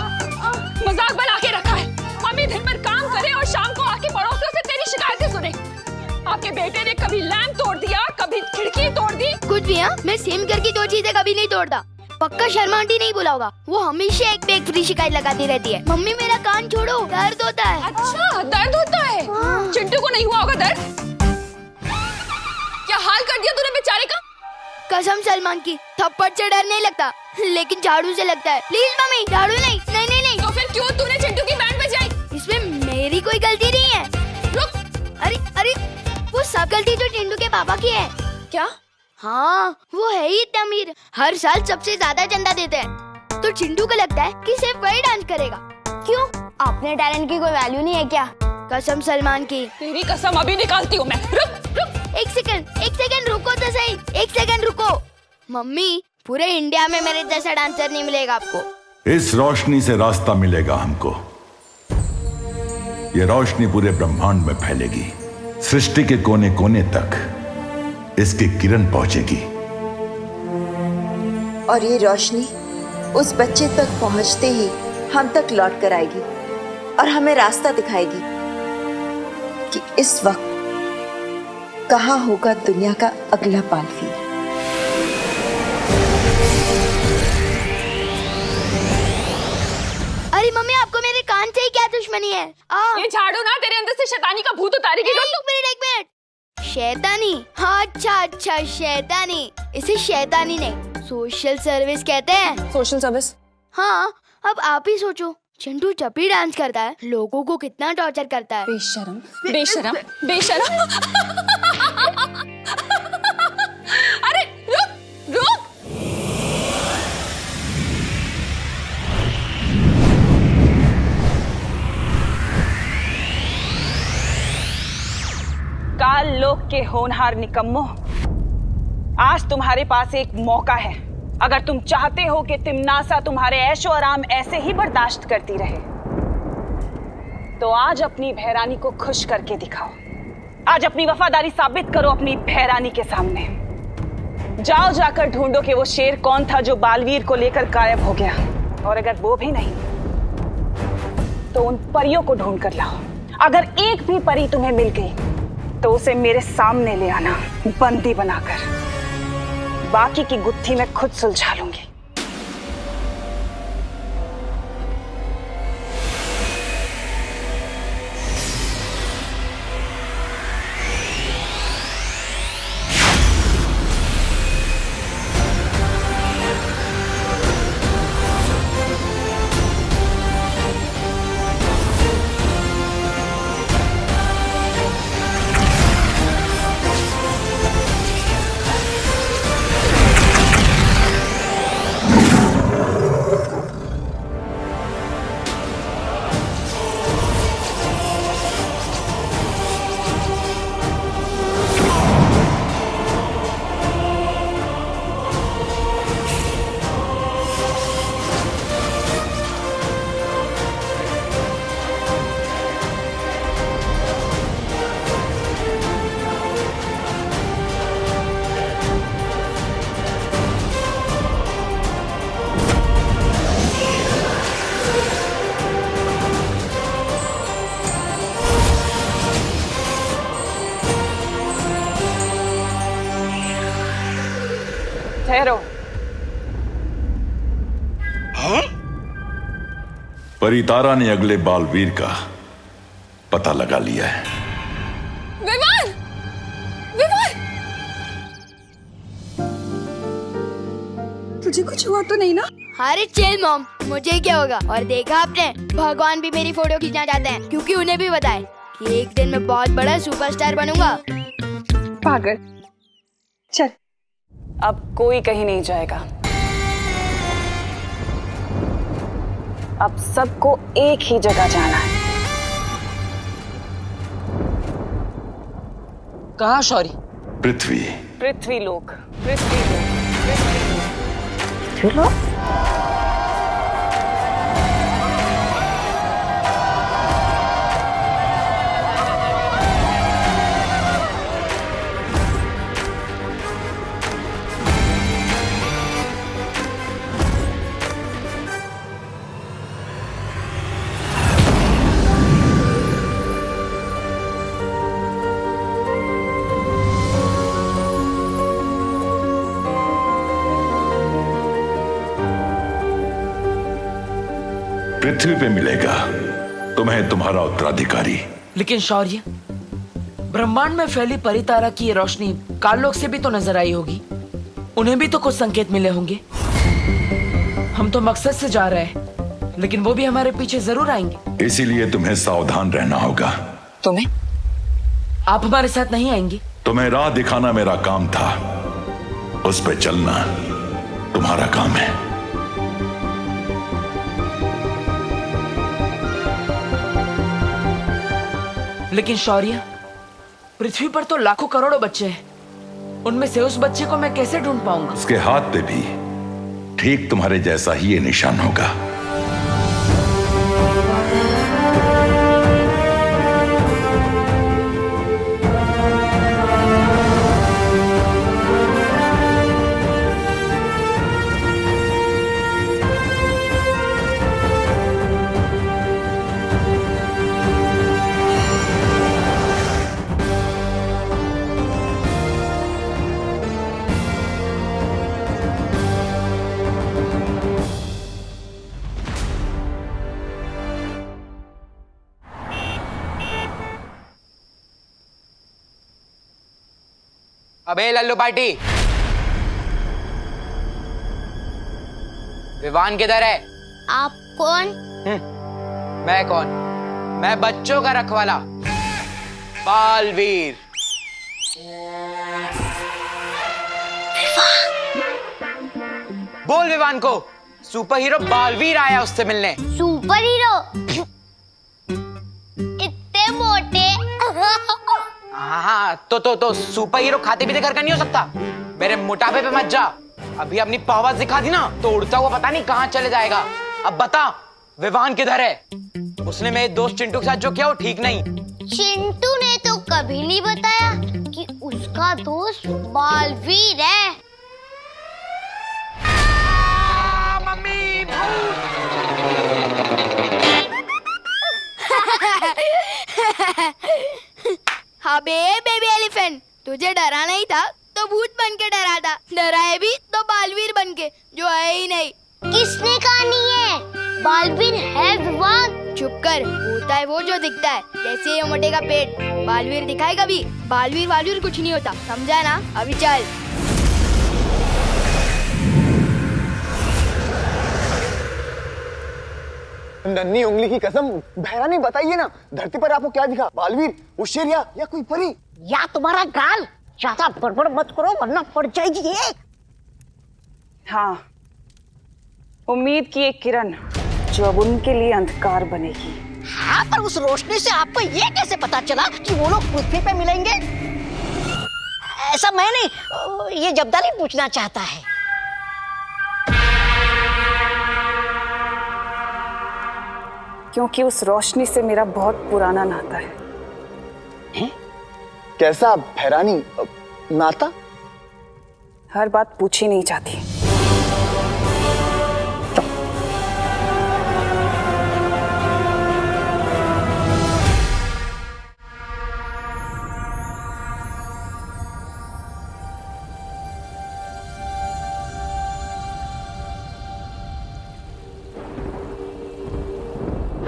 मजाक बना के रखा है। मम्मी दिन भर काम करे और शाम को आके पड़ोसियों से तेरी शिकायतें सुने। आपके बेटे ने कभी लैंप तोड़ दिया, कभी खिड़की तोड़ दी। कुछ भी हाँ, मैं सेम घर की दो चीजें कभी नहीं तोड़ता। पक्का शर्मा आंटी नहीं बुला होगा, वो हमेशा एक पे एक फ्री शिकायत लगाती रहती है। मम्मी मेरा कान छोड़ो, दर्द होता है। अच्छा दर्द होता है? चिंटू को नहीं हुआ होगा दर्द? क्या हाल कर दिया तूने बेचारे का? कसम सलमान की, थप्पड़ से डर नहीं लगता, लेकिन झाड़ू से लगता है। प्लीज मम्मी, झाड़ू नहीं। नहीं नहीं नहीं। तो फिर क्यों तूने चिंटू की बैंड बजाई? इसमें मेरी कोई गलती नहीं है। रुक। अरे अरे, वो सब गलती तो चिंटू के पापा की है। क्या? हाँ, वो है ही इतना अमीर, हर साल सबसे ज्यादा चंदा देते हैं। तो चिंटू को लगता है कि सिर्फ वही डांस करेगा। क्यों? अपने टैलेंट की कोई वैल्यू नहीं है क्या? कसम सलमान की। तेरी कसम अभी निकालती हूँ मैं। रुक रुक। एक सेकंड रुको तो सही। एक सेकंड रुको। मम्मी, पूरे इंडिया में मेरे जैसा डांसर नहीं मिलेगा आपको। इस रोशनी से रास्ता मिलेगा हमको। ये रोशनी पूरे ब्रह्मांड में फैलेगी, सृष्टि के कोने कोने तक इसकी किरण पहुंचेगी। और ये रोशनी उस बच्चे तक पहुंचते ही हम तक लौट कर आएगी और हमें रास्ता दिखाएगी कि इस वक्त कहां होगा दुनिया का अगला बालवीर। अरे मम्मी, आपको मेरे कान से ही क्या दुश्मनी है? ये झाड़ू ना तेरे अंदर से शैतानी का भूत उतारेगी। एक मिनट। शैतानी? हाँ, अच्छा शैतानी। इसे शैतानी नहीं, सोशल सर्विस कहते हैं। Social service? हाँ, अब आप ही सोचो, चिंटू जब भी डांस करता है लोगों को कितना टॉर्चर करता है। बेशरम बेशरम बेशरम। लोक के होनहार निकम्मो, आज तुम्हारे पास एक मौका है। अगर तुम चाहते हो कि तिम्नासा तुम्हारे ऐशो आराम ऐसे ही बर्दाश्त करती रहे, तो आज अपनी भैरानी को खुश करके दिखाओ। आज अपनी वफादारी साबित करो अपनी भैरानी के सामने। जाओ, जाकर ढूंढो कि वो शेर कौन था जो बालवीर को लेकर गायब हो गया, और अगर वो भी नहीं तो उन परियों को ढूंढ कर लाओ। अगर एक भी परी तुम्हें मिल गई तो उसे मेरे सामने ले आना, बंदी बनाकर। बाकी की गुत्थी मैं खुद सुलझा लूंगी। ठहरो। परितारा ने अगले बालवीर का पता लगा लिया है। विवान! विवान! तुझे कुछ हुआ तो नहीं ना? अरे चिल मॉम, मुझे क्या होगा। और देखा आपने, भगवान भी मेरी फोटो खींचना चाहते हैं, क्योंकि उन्हें भी बताए कि एक दिन मैं बहुत बड़ा सुपरस्टार बनूंगा। पागल। चल, अब कोई कहीं नहीं जाएगा। अब सबको एक ही जगह जाना है। कहाँ शौरी? पृथ्वी। पृथ्वीलोक। पृथ्वीलोक। पृथ्वी पे मिलेगा तुम्हें तुम्हारा उत्तराधिकारी। लेकिन शौर्य, ब्रह्मांड में फैली परितारा की ये रोशनी काललोक से भी तो नजर आई होगी। उन्हें भी तो कुछ संकेत मिले होंगे। हम तो मकसद से जा रहे हैं, लेकिन वो भी हमारे पीछे जरूर आएंगे। इसीलिए तुम्हें सावधान रहना होगा। तुम्हें? आप हमारे साथ नहीं आएंगे? तुम्हें राह दिखाना मेरा काम था, उस पे चलना तुम्हारा काम है। लेकिन शौर्य, पृथ्वी पर तो लाखों करोड़ों बच्चे हैं। उनमें से उस बच्चे को मैं कैसे ढूंढ पाऊंगा? उसके हाथ पे भी ठीक तुम्हारे जैसा ही ये निशान होगा। अबे लल्लू पार्टी, विवान किधर है? आप कौन? मैं कौन? मैं बच्चों का रखवाला, बालवीर। बोल विवान को, सुपर हीरो बालवीर आया उससे मिलने। Super hero? इतने मोटे? हाँ तो सुपर हीरो खाते पीते घर का नहीं हो सकता। मेरे मोटापे पे मत जा। अभी अपनी पावर दिखा दी ना तो उड़ता हुआ पता नहीं कहाँ चले जाएगा। अब बता विवान किधर है? उसने मेरे दोस्त चिंटू के साथ जो किया वो ठीक नहीं। चिंटू ने तो कभी नहीं बताया कि उसका दोस्त बालवीर है। मम्मी हाँ बे बेबी एलिफेंट, तुझे डरा नहीं था तो भूत बन के डरा था, डराए भी तो बालवीर बन के, जो है ही नहीं। किसने कहा नहीं है? बालवीर है विवान। चुप कर, होता है वो जो दिखता है, जैसे ये मोटे का पेट। बालवीर दिखाए कभी? बालवीर कुछ नहीं होता, समझा ना? अभी चल। नन्ही उंगली की कसम, बहरानी बताइए ना, धरती पर आपको क्या दिखा? बालवीर, वो शेर या कोई परी? या तुम्हारा गाल? ज्यादा बड़बड़ मत करो वरना पड़ जाएगी ये। हाँ, उम्मीद की एक किरण जो अब उनके लिए अंधकार बनेगी। हाँ, पर उस रोशनी से आपको ये कैसे पता चला कि वो लोग पृथ्वी पे मिलेंगे? ऐसा मैं नहीं, ये जब्दाली पूछना चाहता है। क्योंकि उस रोशनी से मेरा बहुत पुराना नाता है। कैसा बहरानी नाता? हर बात पूछी नहीं जाती।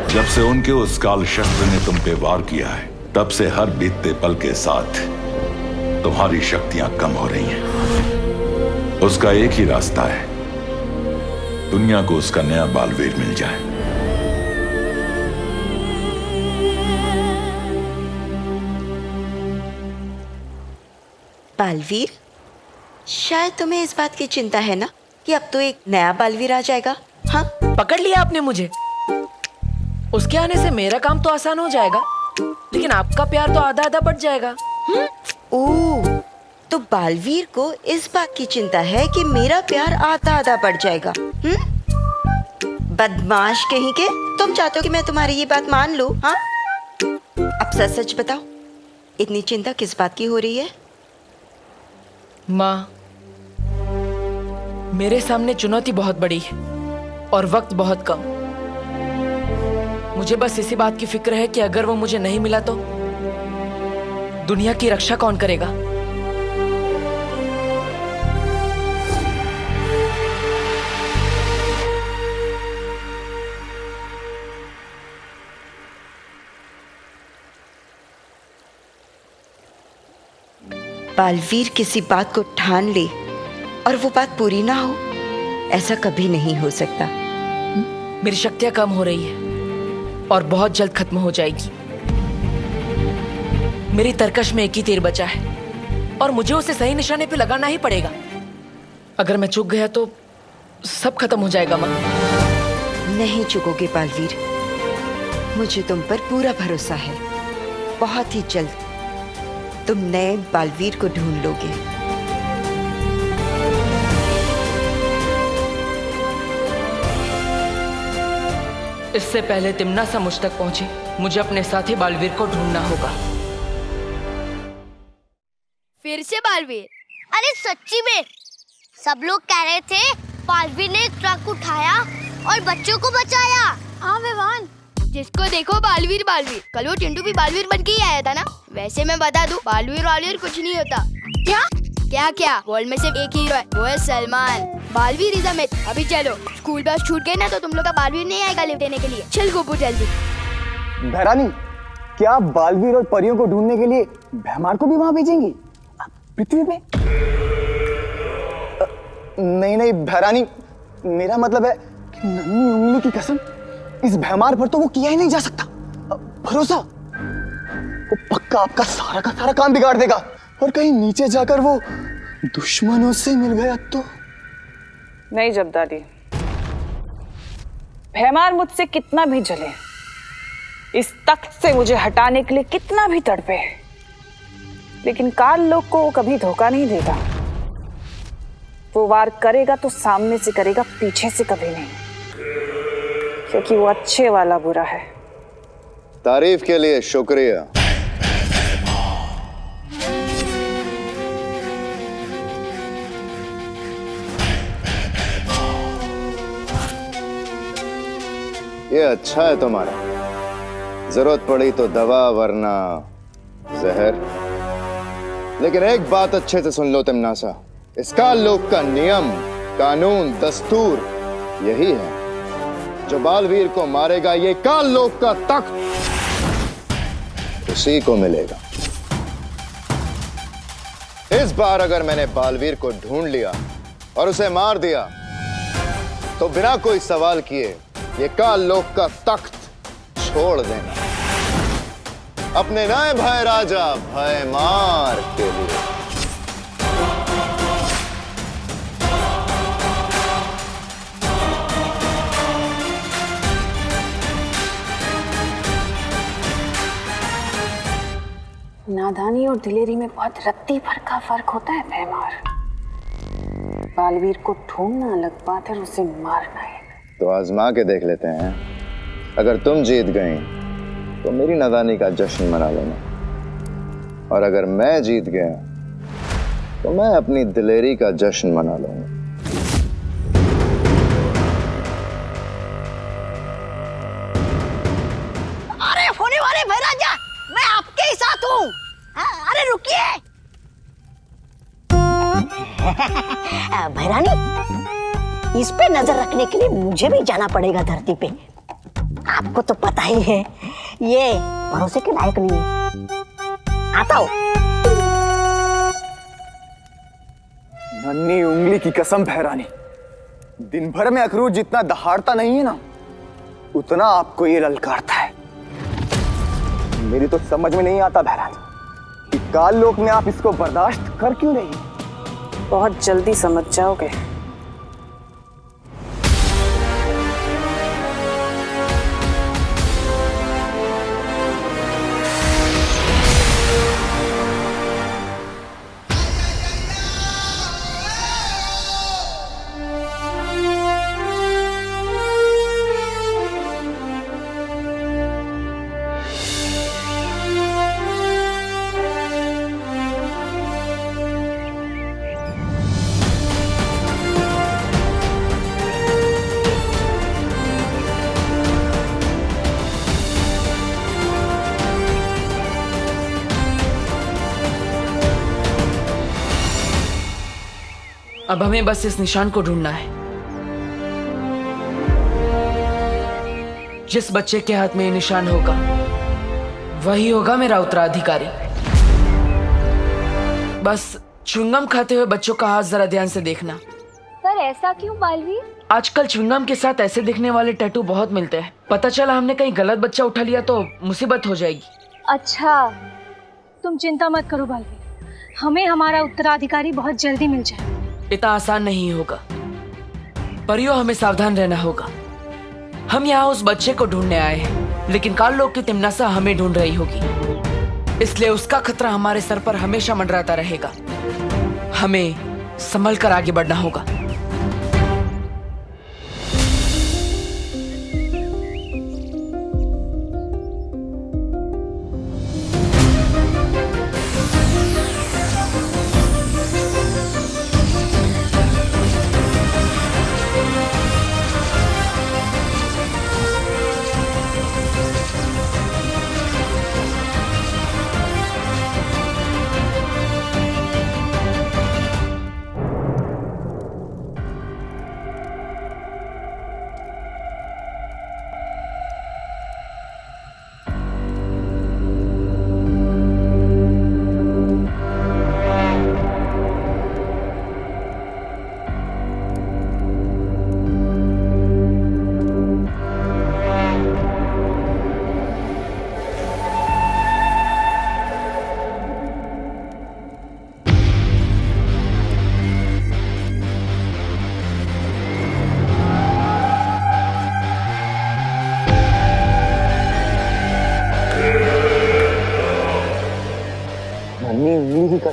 जब से उनके उस काल शस्त्र ने तुम पे वार किया है, तब से हर बीतते पल के साथ तुम्हारी शक्तियां कम हो रही हैं। उसका एक ही रास्ता है, दुनिया को उसका नया बालवीर मिल जाए। बालवीर? शायद तुम्हें इस बात की चिंता है ना कि अब तो एक नया बालवीर आ जाएगा। हाँ, पकड़ लिया आपने मुझे। उसके आने से मेरा काम तो आसान हो जाएगा, लेकिन आपका प्यार तो आधा आधा बढ़ जाएगा। ओह, तो बालवीर को इस बात की चिंता है कि मेरा प्यार आधा आधा बढ़ जाएगा। बदमाश कहीं के, तुम चाहते हो कि मैं तुम्हारी ये बात मान लूं? हाँ, अब सच सच बताओ, इतनी चिंता किस बात की हो रही है? माँ, मेरे सामने चुनौती बहुत बड़ी है और वक्त बहुत कम। मुझे बस इसी बात की फिक्र है कि अगर वो मुझे नहीं मिला तो दुनिया की रक्षा कौन करेगा? बालवीर किसी बात को ठान ले और वो बात पूरी ना हो, ऐसा कभी नहीं हो सकता। मेरी शक्तियां कम हो रही है और बहुत जल्द खत्म हो जाएगी। मेरी तरकश में एक ही तीर बचा है और मुझे उसे सही निशाने पे लगाना ही पड़ेगा। अगर मैं चूक गया तो सब खत्म हो जाएगा। माँ, नहीं चुकोगे बालवीर, मुझे तुम पर पूरा भरोसा है। बहुत ही जल्द तुम नए बालवीर को ढूंढ लोगे। इससे पहले तिम्नासा मुझ तक पहुंचे, मुझे अपने साथी बालवीर को ढूंढना होगा। फिर से बालवीर? अरे सच्ची में सब लोग कह रहे थे बालवीर ने एक ट्रक उठाया और बच्चों को बचाया। हाँ विवान, जिसको देखो बालवीर बालवीर। कल वो चिंटू भी बालवीर बन के ही आया था ना। वैसे मैं बता दूं, बालवीर कुछ नहीं होता। क्या वर्ल्ड में सिर्फ एक हीरो है, वो है Salman. Baalveer is a myth. अभी चलो, स्कूल बस छूट गई ना तो तुम लोग का बालवीर नहीं आएगा लिफ्ट देने के लिए। चल गोपू जल्दी। बहरानी, क्या आप बालवीर और परियों को ढूंढने के लिए भैमार को भी वहां भेजेंगी पृथ्वी में? नहीं बहरानी, मेरा मतलब है कि नन्ही उंगली की कसम, इस भैमार पर तो वो किया ही नहीं जा सकता। भरोसा, वो पक्का आपका सारा का सारा काम बिगाड़ देगा और कहीं नीचे जाकर वो दुश्मनों से मिल गया तो? नहीं जब्दाली, भैमार मुझसे कितना भी जले, इस तख्त से मुझे हटाने के लिए कितना भी तड़पे, लेकिन काल लोक को वो कभी धोखा नहीं देगा। वो वार करेगा तो सामने से करेगा, पीछे से कभी नहीं, क्योंकि वो अच्छे वाला बुरा है। तारीफ के लिए शुक्रिया। ये अच्छा है तुम्हारा, जरूरत पड़ी तो दवा वरना जहर। लेकिन एक बात अच्छे से सुन लो तिम्नासा, इस काल लोक का नियम, कानून, दस्तूर यही है। जो बालवीर को मारेगा, ये काल लोक का तख्त उसी को मिलेगा। इस बार अगर मैंने बालवीर को ढूंढ लिया और उसे मार दिया तो बिना कोई सवाल किए ये काल लोक का तख्त छोड़ देना अपने नए भय राजा भयमार के लिए। नादानी और दिलेरी में बहुत रत्ती भर का फर्क होता है भयमार। बालवीर को ढूंढना अलग बात है, उसे मारना है। तो आजमा के देख लेते हैं। अगर तुम जीत गई तो मेरी नादानी का जश्न मना लेना, और अगर मैं जीत गया तो मैं अपनी दिलेरी का जश्न मना लूंगा। अरे होने वाले भाई राजा, मैं आपके ही साथ हूँ। अरे रुकिए। भैरानी, इस पे नजर रखने के लिए मुझे भी जाना पड़ेगा धरती पे। आपको तो पता ही है ये भरोसे के लायक नहीं है। आता हूँ। नन्ही उंगली की कसम भैरानी, दिन भर में अखरूट जितना दहाड़ता नहीं है ना, उतना आपको ये ललकारता है। मेरी तो समझ में नहीं आता भैरानी कि काल लोक में आप इसको बर्दाश्त कर क्यों रही? बहुत जल्दी समझ जाओगे। अब हमें बस इस निशान को ढूंढना है। जिस बच्चे के हाथ में ये निशान होगा वही होगा मेरा उत्तराधिकारी। बस च्युइंगम खाते हुए बच्चों का हाथ जरा ध्यान से देखना। पर ऐसा क्यों बालवीर? आजकल च्युइंगम के साथ ऐसे दिखने वाले टैटू बहुत मिलते हैं। पता चला हमने कहीं गलत बच्चा उठा लिया तो मुसीबत हो जाएगी। अच्छा, तुम चिंता मत करो बालवीर, हमें हमारा उत्तराधिकारी बहुत जल्दी मिल जाए। इतना आसान नहीं होगा परियो, हमें सावधान रहना होगा। हम यहाँ उस बच्चे को ढूंढने आए हैं, लेकिन काल लोक की तिम्नासा हमें ढूंढ रही होगी, इसलिए उसका खतरा हमारे सर पर हमेशा मंडराता रहेगा। हमें संभल कर आगे बढ़ना होगा।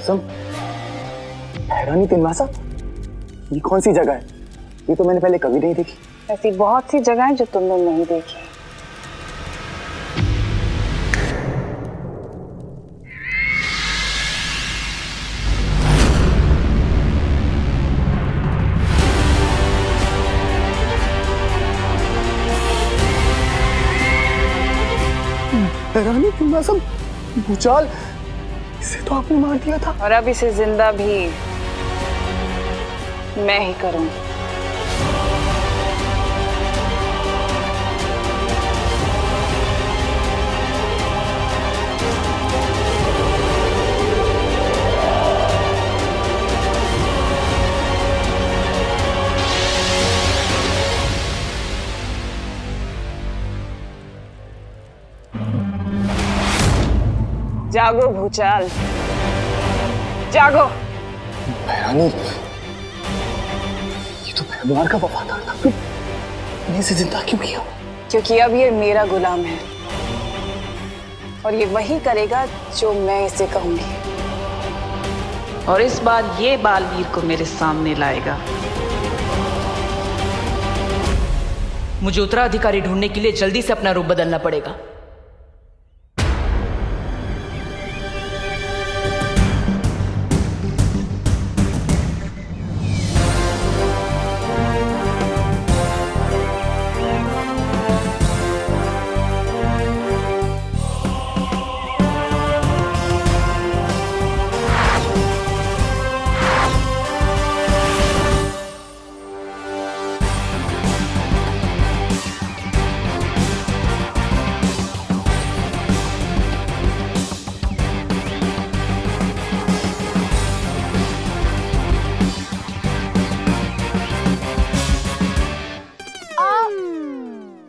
कसम, हैरानी तिम्नासा, ये कौन सी जगह है? ये तो मैंने पहले कभी नहीं देखी। ऐसी बहुत सी जगह है जो तुमने नहीं देखी। हैरानी तिम्नासा, भूचाल, इसे तो आपने मार दिया था। और अब इसे जिंदा भी मैं ही करूंगी। जागो भूचाल, जागो। हैरानी, ये तो भैमार का वफादार था, फिर मैंने इसे जिंदा क्यों किया? क्योंकि अब ये मेरा गुलाम है और ये वही करेगा जो मैं इसे कहूंगी। और इस बार ये बालवीर को मेरे सामने लाएगा। मुझे उत्तराधिकारी ढूंढने के लिए जल्दी से अपना रूप बदलना पड़ेगा।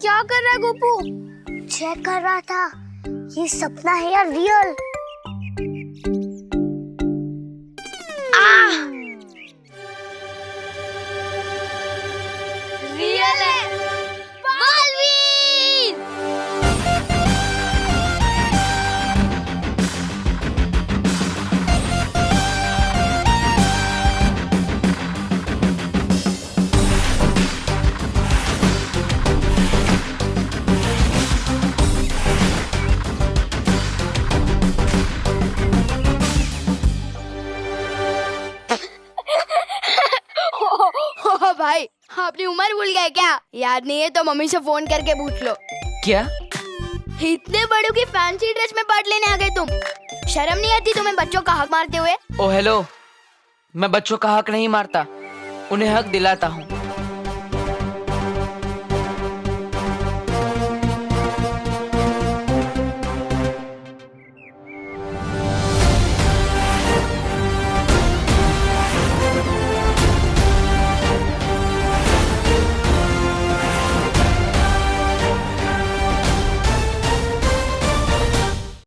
क्या कर रहा है गोपू? चेक कर रहा था ये सपना है या रियल। रियल है। बालवीर! भाई, अपनी उम्र भूल गए क्या? याद नहीं है तो मम्मी से फोन करके पूछ लो। क्या? इतने बड़ों की फैंसी ड्रेस में पार्ट लेने आ गए तुम? शर्म नहीं आती तुम्हें बच्चों का हक मारते हुए? ओ हेलो, मैं बच्चों का हक नहीं मारता, उन्हें हक दिलाता हूँ।